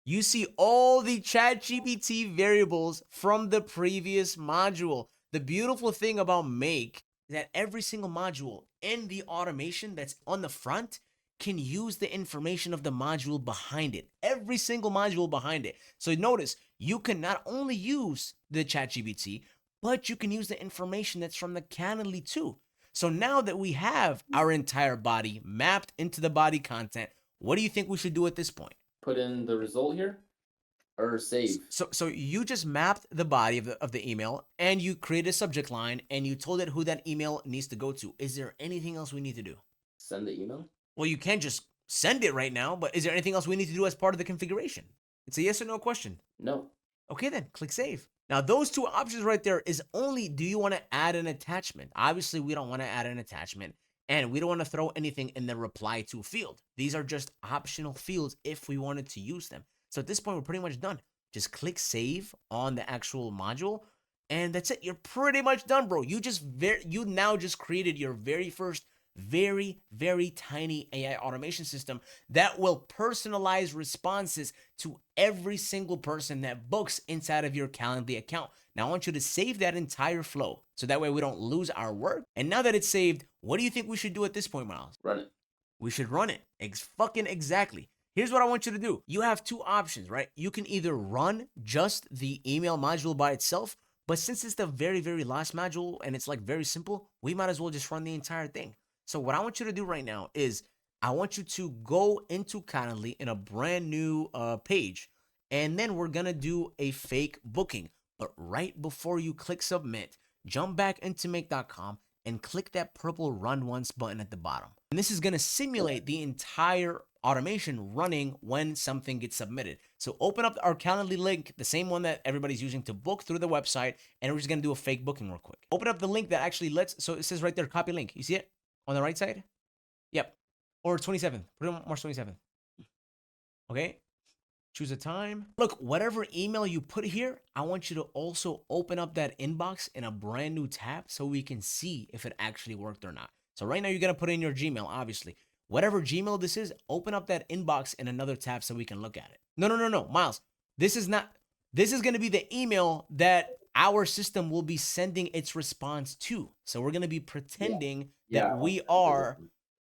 A: You see all the ChatGPT variables from the previous module. The beautiful thing about Make is that every single module in the automation that's on the front can use the information of the module behind it. Every single module behind it. So notice, you can not only use the ChatGPT, but you can use the information that's from the Calendly too. So now that we have our entire body mapped into the body content, what do you think we should do at this point?
B: put in the result here or save.
A: So you just mapped the body of the email, and you created a subject line, and you told it who that email needs to go to. Is there anything else we need to do?
B: Send the email.
A: Well, you can't just send it right now, but is there anything else we need to do as part of the configuration? It's a yes or no question.
B: No.
A: Okay, then click save. Now, those two options right there is only, do you want to add an attachment? Obviously, we don't want to add an attachment, and we don't want to throw anything in the reply to field. These are just optional fields if we wanted to use them. So at this point, we're pretty much done. Just click save on the actual module, and that's it. You're pretty much done, bro. You now just created your very first very, very tiny AI automation system that will personalize responses to every single person that books inside of your Calendly account. Now, I want you to save that entire flow so that way we don't lose our work. And now that it's saved, what do you think we should do at this point, Miles?
B: Run it.
A: We should run it. Fucking exactly. Here's what I want you to do. You have two options, right? You can either run just the email module by itself, but since it's the very, very last module and it's like very simple, we might as well just run the entire thing. So what I want you to do right now is I want you to go into Calendly in a brand new page, and then we're going to do a fake booking. But right before you click submit, jump back into make.com and click that purple run once button at the bottom. And this is going to simulate the entire automation running when something gets submitted. So open up our Calendly link, the same one that everybody's using to book through the website, and we're just going to do a fake booking real quick. Open up the link that actually so it says right there, copy link. You see it? On the right side? Yep. Or 27. Put it on March 27th. Okay. Choose a time. Look, whatever email you put here, I want you to also open up that inbox in a brand new tab so we can see if it actually worked or not. So right now you're going to put in your Gmail, obviously. Whatever Gmail this is, open up that inbox in another tab so we can look at it. No, Miles. This is going to be the email that our system will be sending its response to. So we're going to be pretending that we are,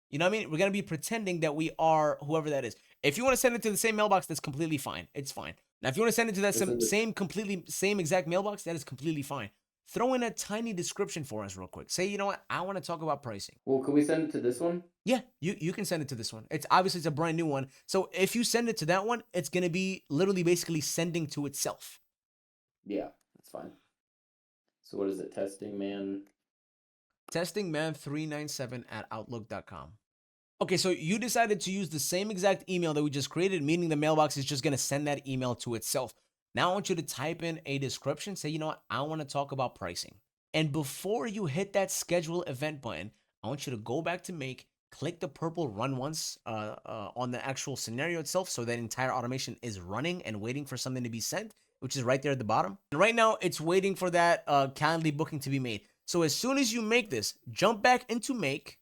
A: you know what I mean? We're going to be pretending that we are whoever that is. If you want to send it to the same mailbox, that's completely fine. It's fine. Now, if you want to send it to that same exact mailbox, that is completely fine. Throw in a tiny description for us real quick. Say, you know what? I want to talk about pricing.
B: Well, can we send it to this one?
A: Yeah, you can send it to this one. It's obviously it's a brand new one. So if you send it to that one, it's going to be literally basically sending to itself.
B: Yeah, that's fine. So what is it? Testing man
A: 397 at outlook.com. Okay, so you decided to use the same exact email that we just created, meaning the mailbox is just going to send that email to itself. Now I want you to type in a description. Say, you know what? I want to talk about pricing. And before you hit that schedule event button, I want you to go back to Make, click the purple run once on the actual scenario itself so that entire automation is running and waiting for something to be sent. which is right there at the bottom. And right now it's waiting for that Calendly booking to be made. So as soon as you make this, jump back into Make,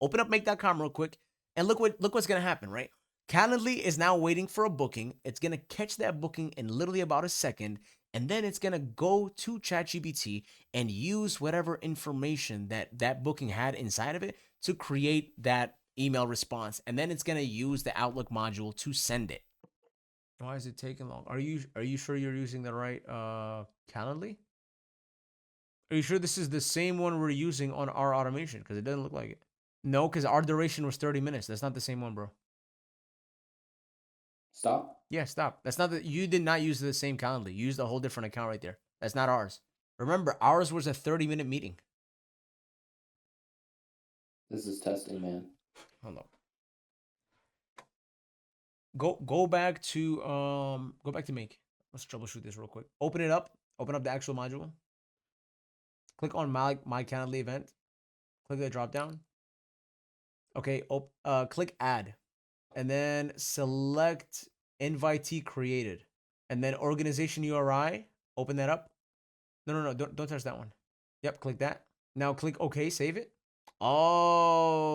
A: open up make.com real quick, and look what's gonna happen, right? Calendly is now waiting for a booking. It's gonna catch that booking in literally about a second, and then it's gonna go to ChatGPT and use whatever information that booking had inside of it to create that email response, and then it's gonna use the Outlook module to send it. Why is it taking long? Are you sure you're using the right Calendly? Are you sure this is the same one we're using on our automation? Because it doesn't look like it. No, because our duration was 30 minutes. That's not the same one, bro.
B: Stop.
A: Yeah, stop. That's not you did not use the same Calendly. You used a whole different account right there. That's not ours. Remember, ours was a 30-minute meeting.
B: This is testing, man.
A: Hold on. Go back to Make. Let's troubleshoot this real quick. Open it up. Open up the actual module. Click on my Calendly event. Click the drop down. Okay, click add. And then select invitee created. And then organization URI. Open that up. No, don't touch that one. Yep, click that. Now click OK, save it. Oh,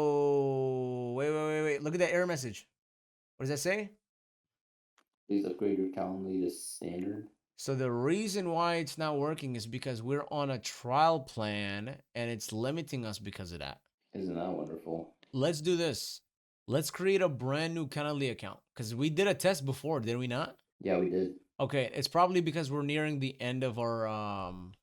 A: wait. Look at that error message. What does that say?
B: Please upgrade your Calendly to standard.
A: So the reason why it's not working is because we're on a trial plan and it's limiting us because of that.
B: Isn't that wonderful?
A: Let's do this. Let's create a brand new Calendly account because we did a test before, did we not?
B: Yeah, we did.
A: Okay, it's probably because we're nearing the end of our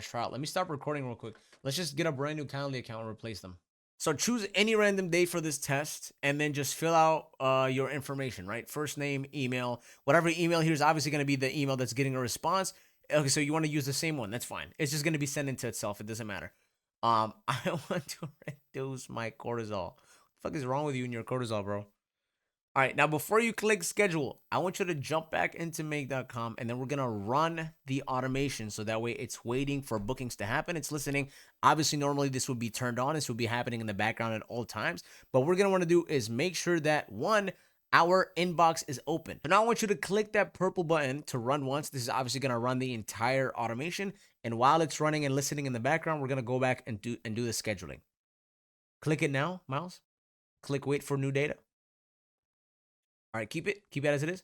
A: trial. Let me stop recording real quick. Let's just get a brand new Calendly account and replace them. So choose any random day for this test and then just fill out your information, right? First name, email, whatever email here is obviously going to be the email that's getting a response. Okay, so you want to use the same one. That's fine. It's just going to be sent into itself. It doesn't matter. I want to reduce my cortisol. What the fuck is wrong with you and your cortisol, bro? All right, now before you click schedule, I want you to jump back into make.com and then we're going to run the automation so that way it's waiting for bookings to happen. It's listening. Obviously, normally this would be turned on. This would be happening in the background at all times. But what we're going to want to do is make sure that one, our inbox is open. So now I want you to click that purple button to run once. This is obviously going to run the entire automation. And while it's running and listening in the background, we're going to go back and do the scheduling. Click it now, Miles. Click wait for new data. All right, keep it as it is.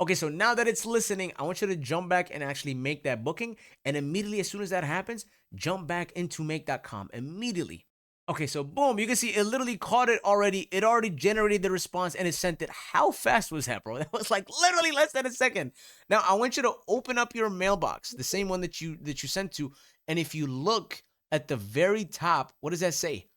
A: Okay, so now that it's listening, I want you to jump back and actually make that booking. And immediately, as soon as that happens, jump back into make.com immediately. Okay, so boom, you can see it literally caught it already. It already generated the response and it sent it. How fast was that, bro? That was like literally less than a second. Now, I want you to open up your mailbox, the same one that you sent to. And if you look at the very top, what does that say?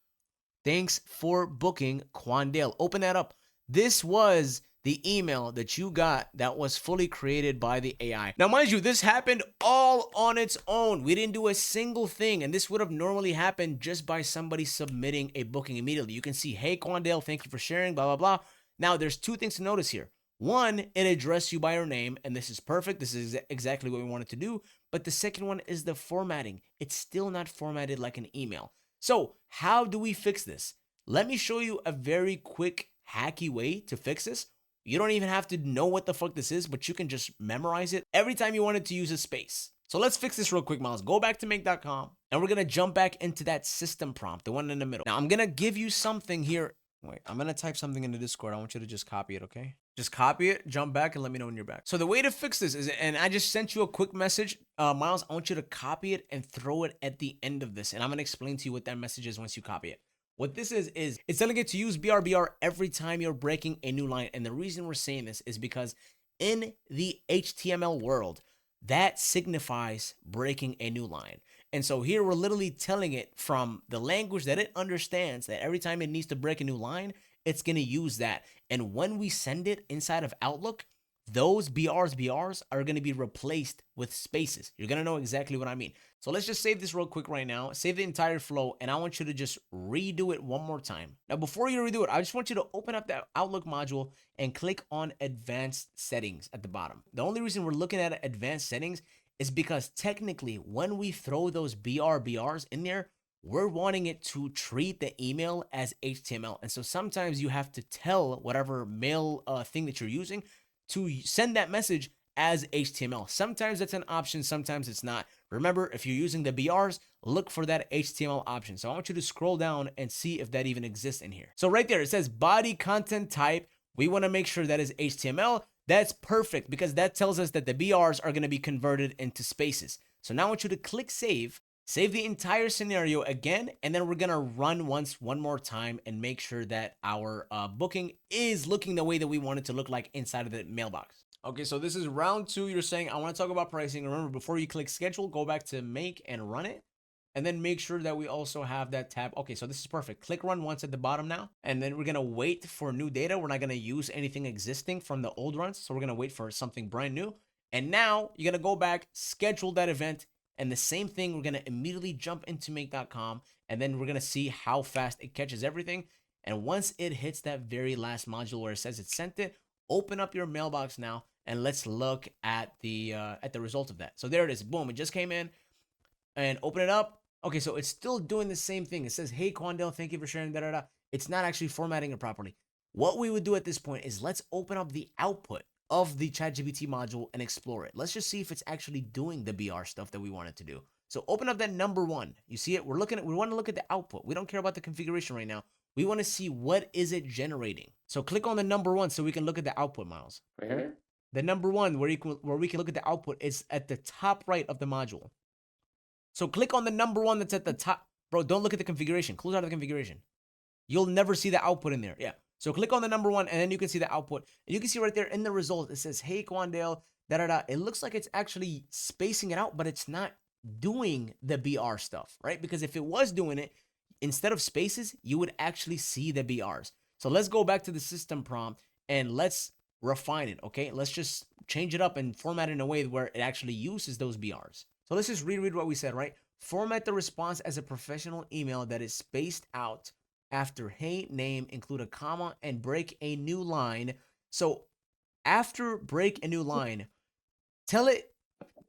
A: Thanks for booking, Quandale. Open that up. This was the email that you got that was fully created by the AI. Now, mind you, this happened all on its own. We didn't do a single thing, and this would have normally happened just by somebody submitting a booking immediately. You can see, hey, Quandale, thank you for sharing, blah, blah, blah. Now, there's two things to notice here. One, it addressed you by your name, and this is perfect. This is exactly what we wanted to do. But the second one is the formatting. It's still not formatted like an email. So how do we fix this? Let me show you a very quick, hacky way to fix this. You don't even have to know what the fuck this is, but you can just memorize it every time you wanted to use a space. So let's fix this real quick, Miles. Go back to make.com, and we're going to jump back into that system prompt, the one in the middle. Now, I'm going to give you something here. Wait, I'm going to type something into Discord. I want you to just copy it, okay? Just copy it, jump back, and let me know when you're back. So the way to fix this is, and I just sent you a quick message, Miles, I want you to copy it and throw it at the end of this. And I'm going to explain to you what that message is once you copy it. What this is it's telling it to use BRBR every time you're breaking a new line. And the reason we're saying this is because in the HTML world, that signifies breaking a new line. And so here we're literally telling it from the language that it understands that every time it needs to break a new line, it's going to use that. And when we send it inside of Outlook, those BRs are going to be replaced with spaces. You're going to know exactly what I mean. So let's just save this real quick right now. Save the entire flow, and I want you to just redo it one more time. Now, before you redo it, I just want you to open up that Outlook module and click on Advanced Settings at the bottom. The only reason we're looking at Advanced Settings is because technically when we throw those BRs in there, we're wanting it to treat the email as HTML. And so sometimes you have to tell whatever mail thing that you're using to send that message as HTML. Sometimes that's an option, sometimes it's not. Remember, if you're using the BRs, look for that HTML option. So I want you to scroll down and see if that even exists in here. So right there, it says body content type. We want to make sure that is HTML. That's perfect because that tells us that the BRs are going to be converted into spaces. So now I want you to click save, save the entire scenario again, and then we're going to run one more time and make sure that our booking is looking the way that we want it to look like inside of the mailbox. Okay, so this is round 2. You're saying, I want to talk about pricing. Remember, before you click schedule, go back to make and run it. And then make sure that we also have that tab. Okay, so this is perfect. Click run once at the bottom now. And then we're going to wait for new data. We're not going to use anything existing from the old runs. So we're going to wait for something brand new. And now you're going to go back, schedule that event. And the same thing, we're going to immediately jump into make.com. And then we're going to see how fast it catches everything. And once it hits that very last module where it says it sent it, open up your mailbox now. And let's look at the result of that. So there it is. Boom, it just came in. And open it up. Okay, so it's still doing the same thing. It says, hey, Quandale, thank you for sharing, da-da-da. It's not actually formatting it properly. What we would do at this point is let's open up the output of the ChatGPT module and explore it. Let's just see if it's actually doing the BR stuff that we want it to do. So open up that number 1. You see it? We want to look at the output. We don't care about the configuration right now. We want to see what is it generating. So click on the number 1 so we can look at the output, Miles.
B: Right here?
A: The number 1 where we can look at the output is at the top right of the module. So click on the number 1 that's at the top. Bro, don't look at the configuration. Close out of the configuration. You'll never see the output in there. Yeah. So click on the number 1 and then you can see the output. And you can see right there in the result, it says, hey, Quandale, da-da-da. It looks like it's actually spacing it out, but it's not doing the BR stuff, right? Because if it was doing it, instead of spaces, you would actually see the BRs. So let's go back to the system prompt and let's refine it, okay? Let's just change it up and format it in a way where it actually uses those BRs. So let's just reread what we said, right? Format the response as a professional email that is spaced out after hey name, include a comma, and break a new line. So after break a new line, tell it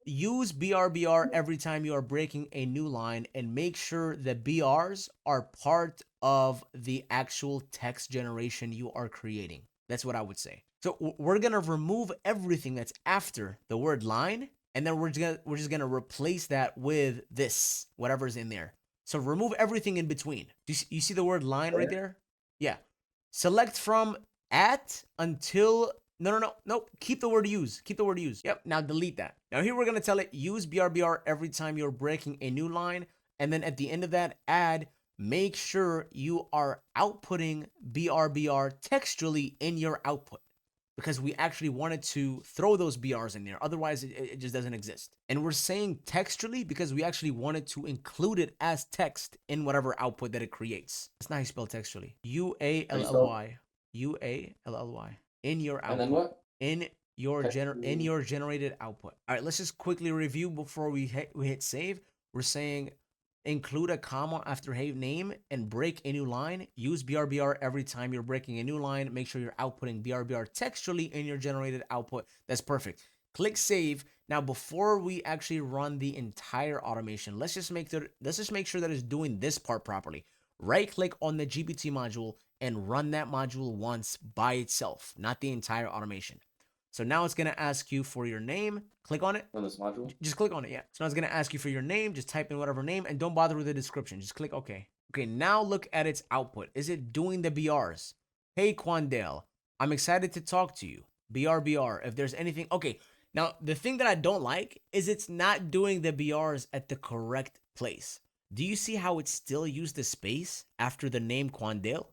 A: use BRBR every time you are breaking a new line and make sure the BRs are part of the actual text generation you are creating. That's what I would say. So we're going to remove everything that's after the word line. And then we're just gonna replace that with this, whatever's in there. So remove everything in between. You see the word line right there? Yeah. Select from at until nope. Keep the word use. Keep the word use. Yep. Now delete that. Now here we're gonna tell it use BRBR every time you're breaking a new line, and then at the end of that, add. Make sure you are outputting BRBR textually in your output, because we actually wanted to throw those BRs in there. Otherwise, it just doesn't exist. And we're saying textually because we actually wanted to include it as text in whatever output that it creates. That's not how you spell textually. U-A-L-L-Y. U-A-L-L-Y. In your output.
B: And then what?
A: In your generated output. All right, let's just quickly review before we hit save. We're saying include a comma after hey name and break a new line. Use BRBR every time you're breaking a new line. Make sure you're outputting BRBR textually in your generated output. That's perfect. Click save. Now, before we actually run the entire automation, let's just make sure that it's doing this part properly. Right click on the GPT module and run that module once by itself, not the entire automation. So now it's going to ask you for your name. Click on it.
B: On this module?
A: Just click on it, yeah. So now it's going to ask you for your name. Just type in whatever name and don't bother with the description. Just click OK. Okay, now look at its output. Is it doing the BRs? Hey, Quandale, I'm excited to talk to you. BR. If there's anything. Okay, now the thing that I don't like is it's not doing the BRs at the correct place. Do you see how it still used the space after the name Quandale?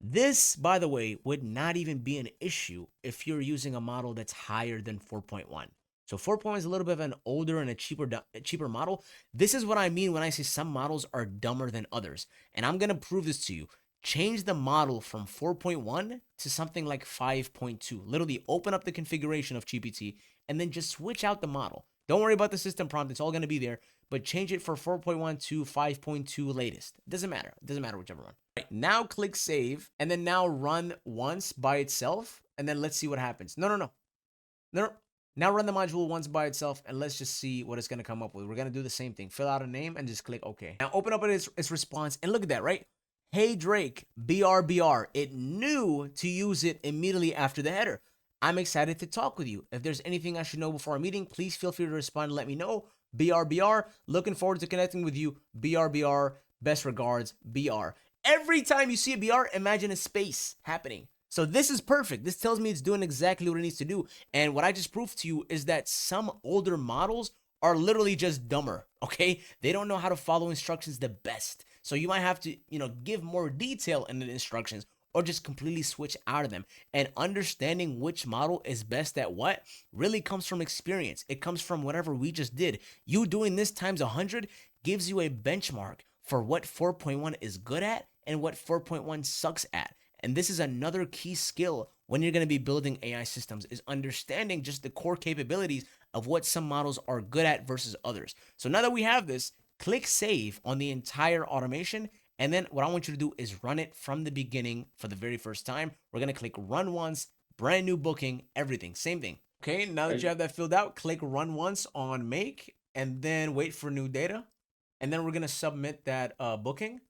A: This, by the way, would not even be an issue if you're using a model that's higher than 4.1. So 4.1 is a little bit of an older and a cheaper model. This is what I mean when I say some models are dumber than others. And I'm going to prove this to you. Change the model from 4.1 to something like 5.2. Literally open up the configuration of GPT and then just switch out the model. Don't worry about the system prompt. It's all going to be there. But change it for 4.1 to 5.2 latest. It doesn't matter. It doesn't matter whichever one. Right, now click save and then now run once by itself. And then let's see what happens. No. Now run the module once by itself and let's just see what it's going to come up with. We're going to do the same thing. Fill out a name and just click OK. Now open up its response and look at that, right? Hey Drake, BRBR. It knew to use it immediately after the header. I'm excited to talk with you. If there's anything I should know before our meeting, please feel free to respond and let me know. BRBR, looking forward to connecting with you. BRBR, best regards, BR. Every time you see a BR, imagine a space happening. So this is perfect. This tells me it's doing exactly what it needs to do. And what I just proved to you is that some older models are literally just dumber, okay? They don't know how to follow instructions the best. So you might have to, give more detail in the instructions or just completely switch out of them. And understanding which model is best at what really comes from experience. It comes from whatever we just did. You doing this times 100 gives you a benchmark for what 4.1 is good at and what 4.1 sucks at. And this is another key skill when you're going to be building AI systems, is understanding just the core capabilities of what some models are good at versus others. So now that we have this, click save on the entire automation. And then what I want you to do is run it from the beginning for the very first time. We're going to click run once, brand new booking, everything, same thing. Okay, now that you have that filled out, click run once on make and then wait for new data. And then we're going to submit that booking.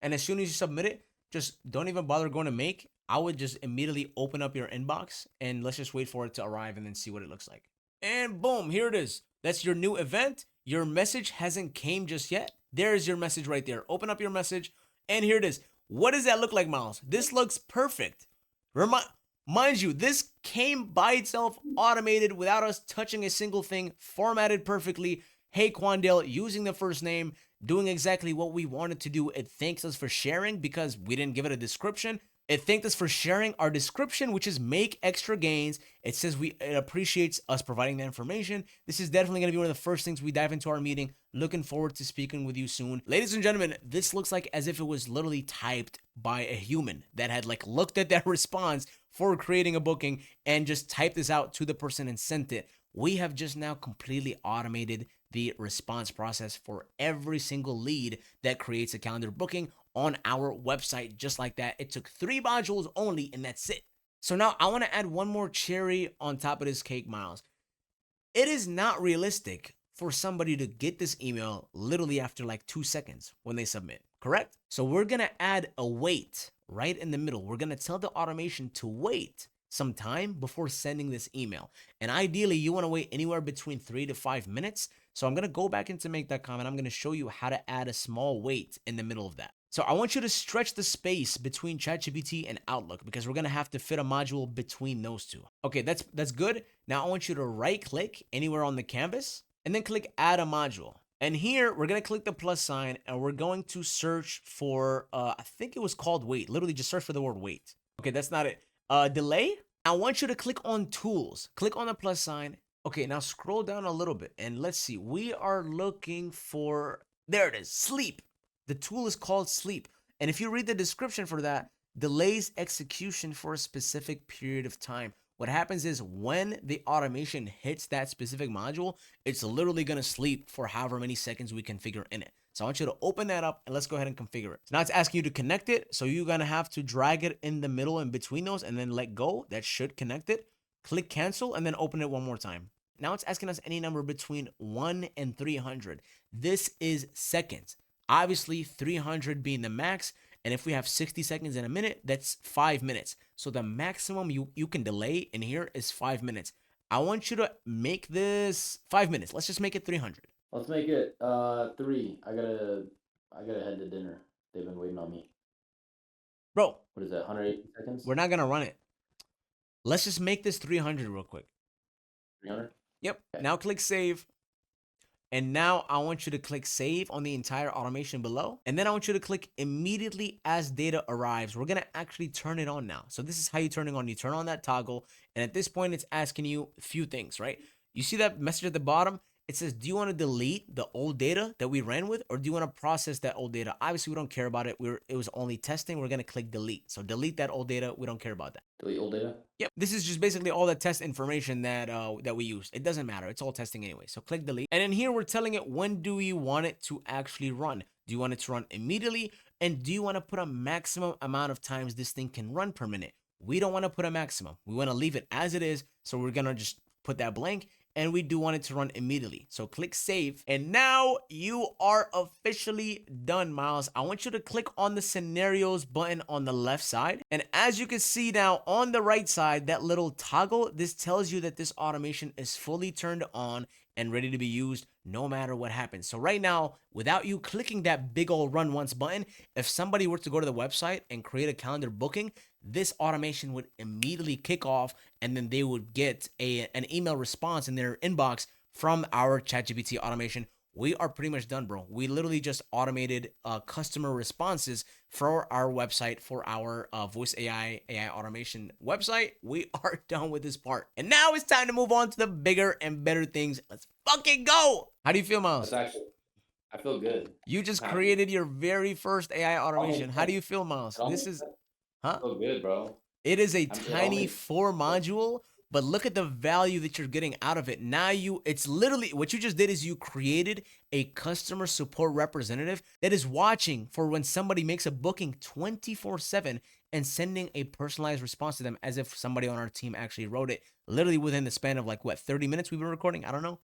A: And as soon as you submit it, just don't even bother going to make. I would just immediately open up your inbox and let's just wait for it to arrive and then see what it looks like. And boom, here it is. That's your new event. Your message hasn't came just yet. There's your message right there. Open up your message and here it is. What does that look like, Miles? This looks perfect. Mind you, this came by itself, automated without us touching a single thing, formatted perfectly. Hey, Quandale, using the first name, doing exactly what we wanted to do. It thanks us for sharing because we didn't give it a description. It thanked us for sharing our description, which is make extra gains. It says it appreciates us providing the information. This is definitely going to be one of the first things we dive into our meeting. Looking forward to speaking with you soon. Ladies and gentlemen, this looks like as if it was literally typed by a human that had looked at that response for creating a booking and just typed this out to the person and sent it. We have just now completely automated the response process for every single lead that creates a calendar booking on our website, just like that. It took 3 modules only, and that's it. So now I want to add one more cherry on top of this cake, Miles. It is not realistic for somebody to get this email literally after 2 seconds when they submit, correct? So we're going to add a wait right in the middle. We're going to tell the automation to wait some time before sending this email. And ideally, you want to wait anywhere between 3 to 5 minutes. So I'm going to go back into make.com and I'm going to show you how to add a small wait in the middle of that. So I want you to stretch the space between ChatGPT and Outlook because we're going to have to fit a module between those two. Okay, that's good. Now I want you to right click anywhere on the canvas and then click add a module. And here we're going to click the plus sign and we're going to search for, I think it was called wait. Literally just search for the word wait. Okay, that's not it. Delay. I want you to click on tools. Click on the plus sign. Okay, now scroll down a little bit and let's see. We are looking for, there it is, sleep. The tool is called sleep. And if you read the description for that, delays execution for a specific period of time. What happens is when the automation hits that specific module, it's literally going to sleep for however many seconds we configure in it. So I want you to open that up and let's go ahead and configure it. So now it's asking you to connect it. So you're going to have to drag it in the middle and between those and then let go. That should connect it. Click cancel and then open it one more time. Now it's asking us any number between 1 and 300. This is seconds. Obviously 300 being the max. And if we have 60 seconds in a minute, that's 5 minutes. So the maximum you can delay in here is 5 minutes. I want you to make this 5 minutes. Let's just make it 300.
B: Let's make it 3. I gotta head to dinner. They've been waiting on me.
A: Bro,
B: what is that? 180 seconds?
A: We're not gonna run it. Let's just make this 300 real quick.
B: 300?
A: Yep.
B: Okay.
A: Now click save. And now I want you to click save on the entire automation below. And then I want you to click immediately as data arrives. We're going to actually turn it on now. So this is how you turn it on. You turn on that toggle. And at this point, it's asking you a few things, right? You see that message at the bottom? It says, do you want to delete the old data that we ran with, or do you want to process that old data? Obviously, we don't care about it. It was only testing. We're going to click delete. So delete that old data. We don't care about that.
B: Delete old data?
A: Yep. This is just basically all the test information that we use. It doesn't matter. It's all testing anyway. So click delete. And in here, we're telling it, when do you want it to actually run? Do you want it to run immediately? And do you want to put a maximum amount of times this thing can run per minute? We don't want to put a maximum. We want to leave it as it is. So we're going to just put that blank. and we do want it to run immediately. So click save. And now you are officially done, Miles. I want you to click on the scenarios button on the left side. And as you can see now on the right side, that little toggle, this tells you that this automation is fully turned on and ready to be used no matter what happens. So right now, without you clicking that big old run once button, if somebody were to go to the website and create a calendar booking, this automation would immediately kick off, and then they would get an email response in their inbox from our ChatGPT automation. We are pretty much done, bro. We literally just automated customer responses for our website, for our voice AI automation website. We are done with this part. And now it's time to move on to the bigger and better things. Let's fucking go. How do you feel, Miles?
B: That's actually, I feel good.
A: You just
B: I'm happy.
A: created your very first AI automation. How do you feel, Miles?
B: It all
A: This
B: makes
A: is,
B: sense. I
A: huh?
B: feel good, bro.
A: It is a
B: It all
A: tiny
B: makes
A: 4 module, but look at the value that you're getting out of it. Now it's literally what you just did is you created a customer support representative that is watching for when somebody makes a booking 24/7 and sending a personalized response to them as if somebody on our team actually wrote it, literally within the span of like what, 30 minutes we've been recording? I don't know.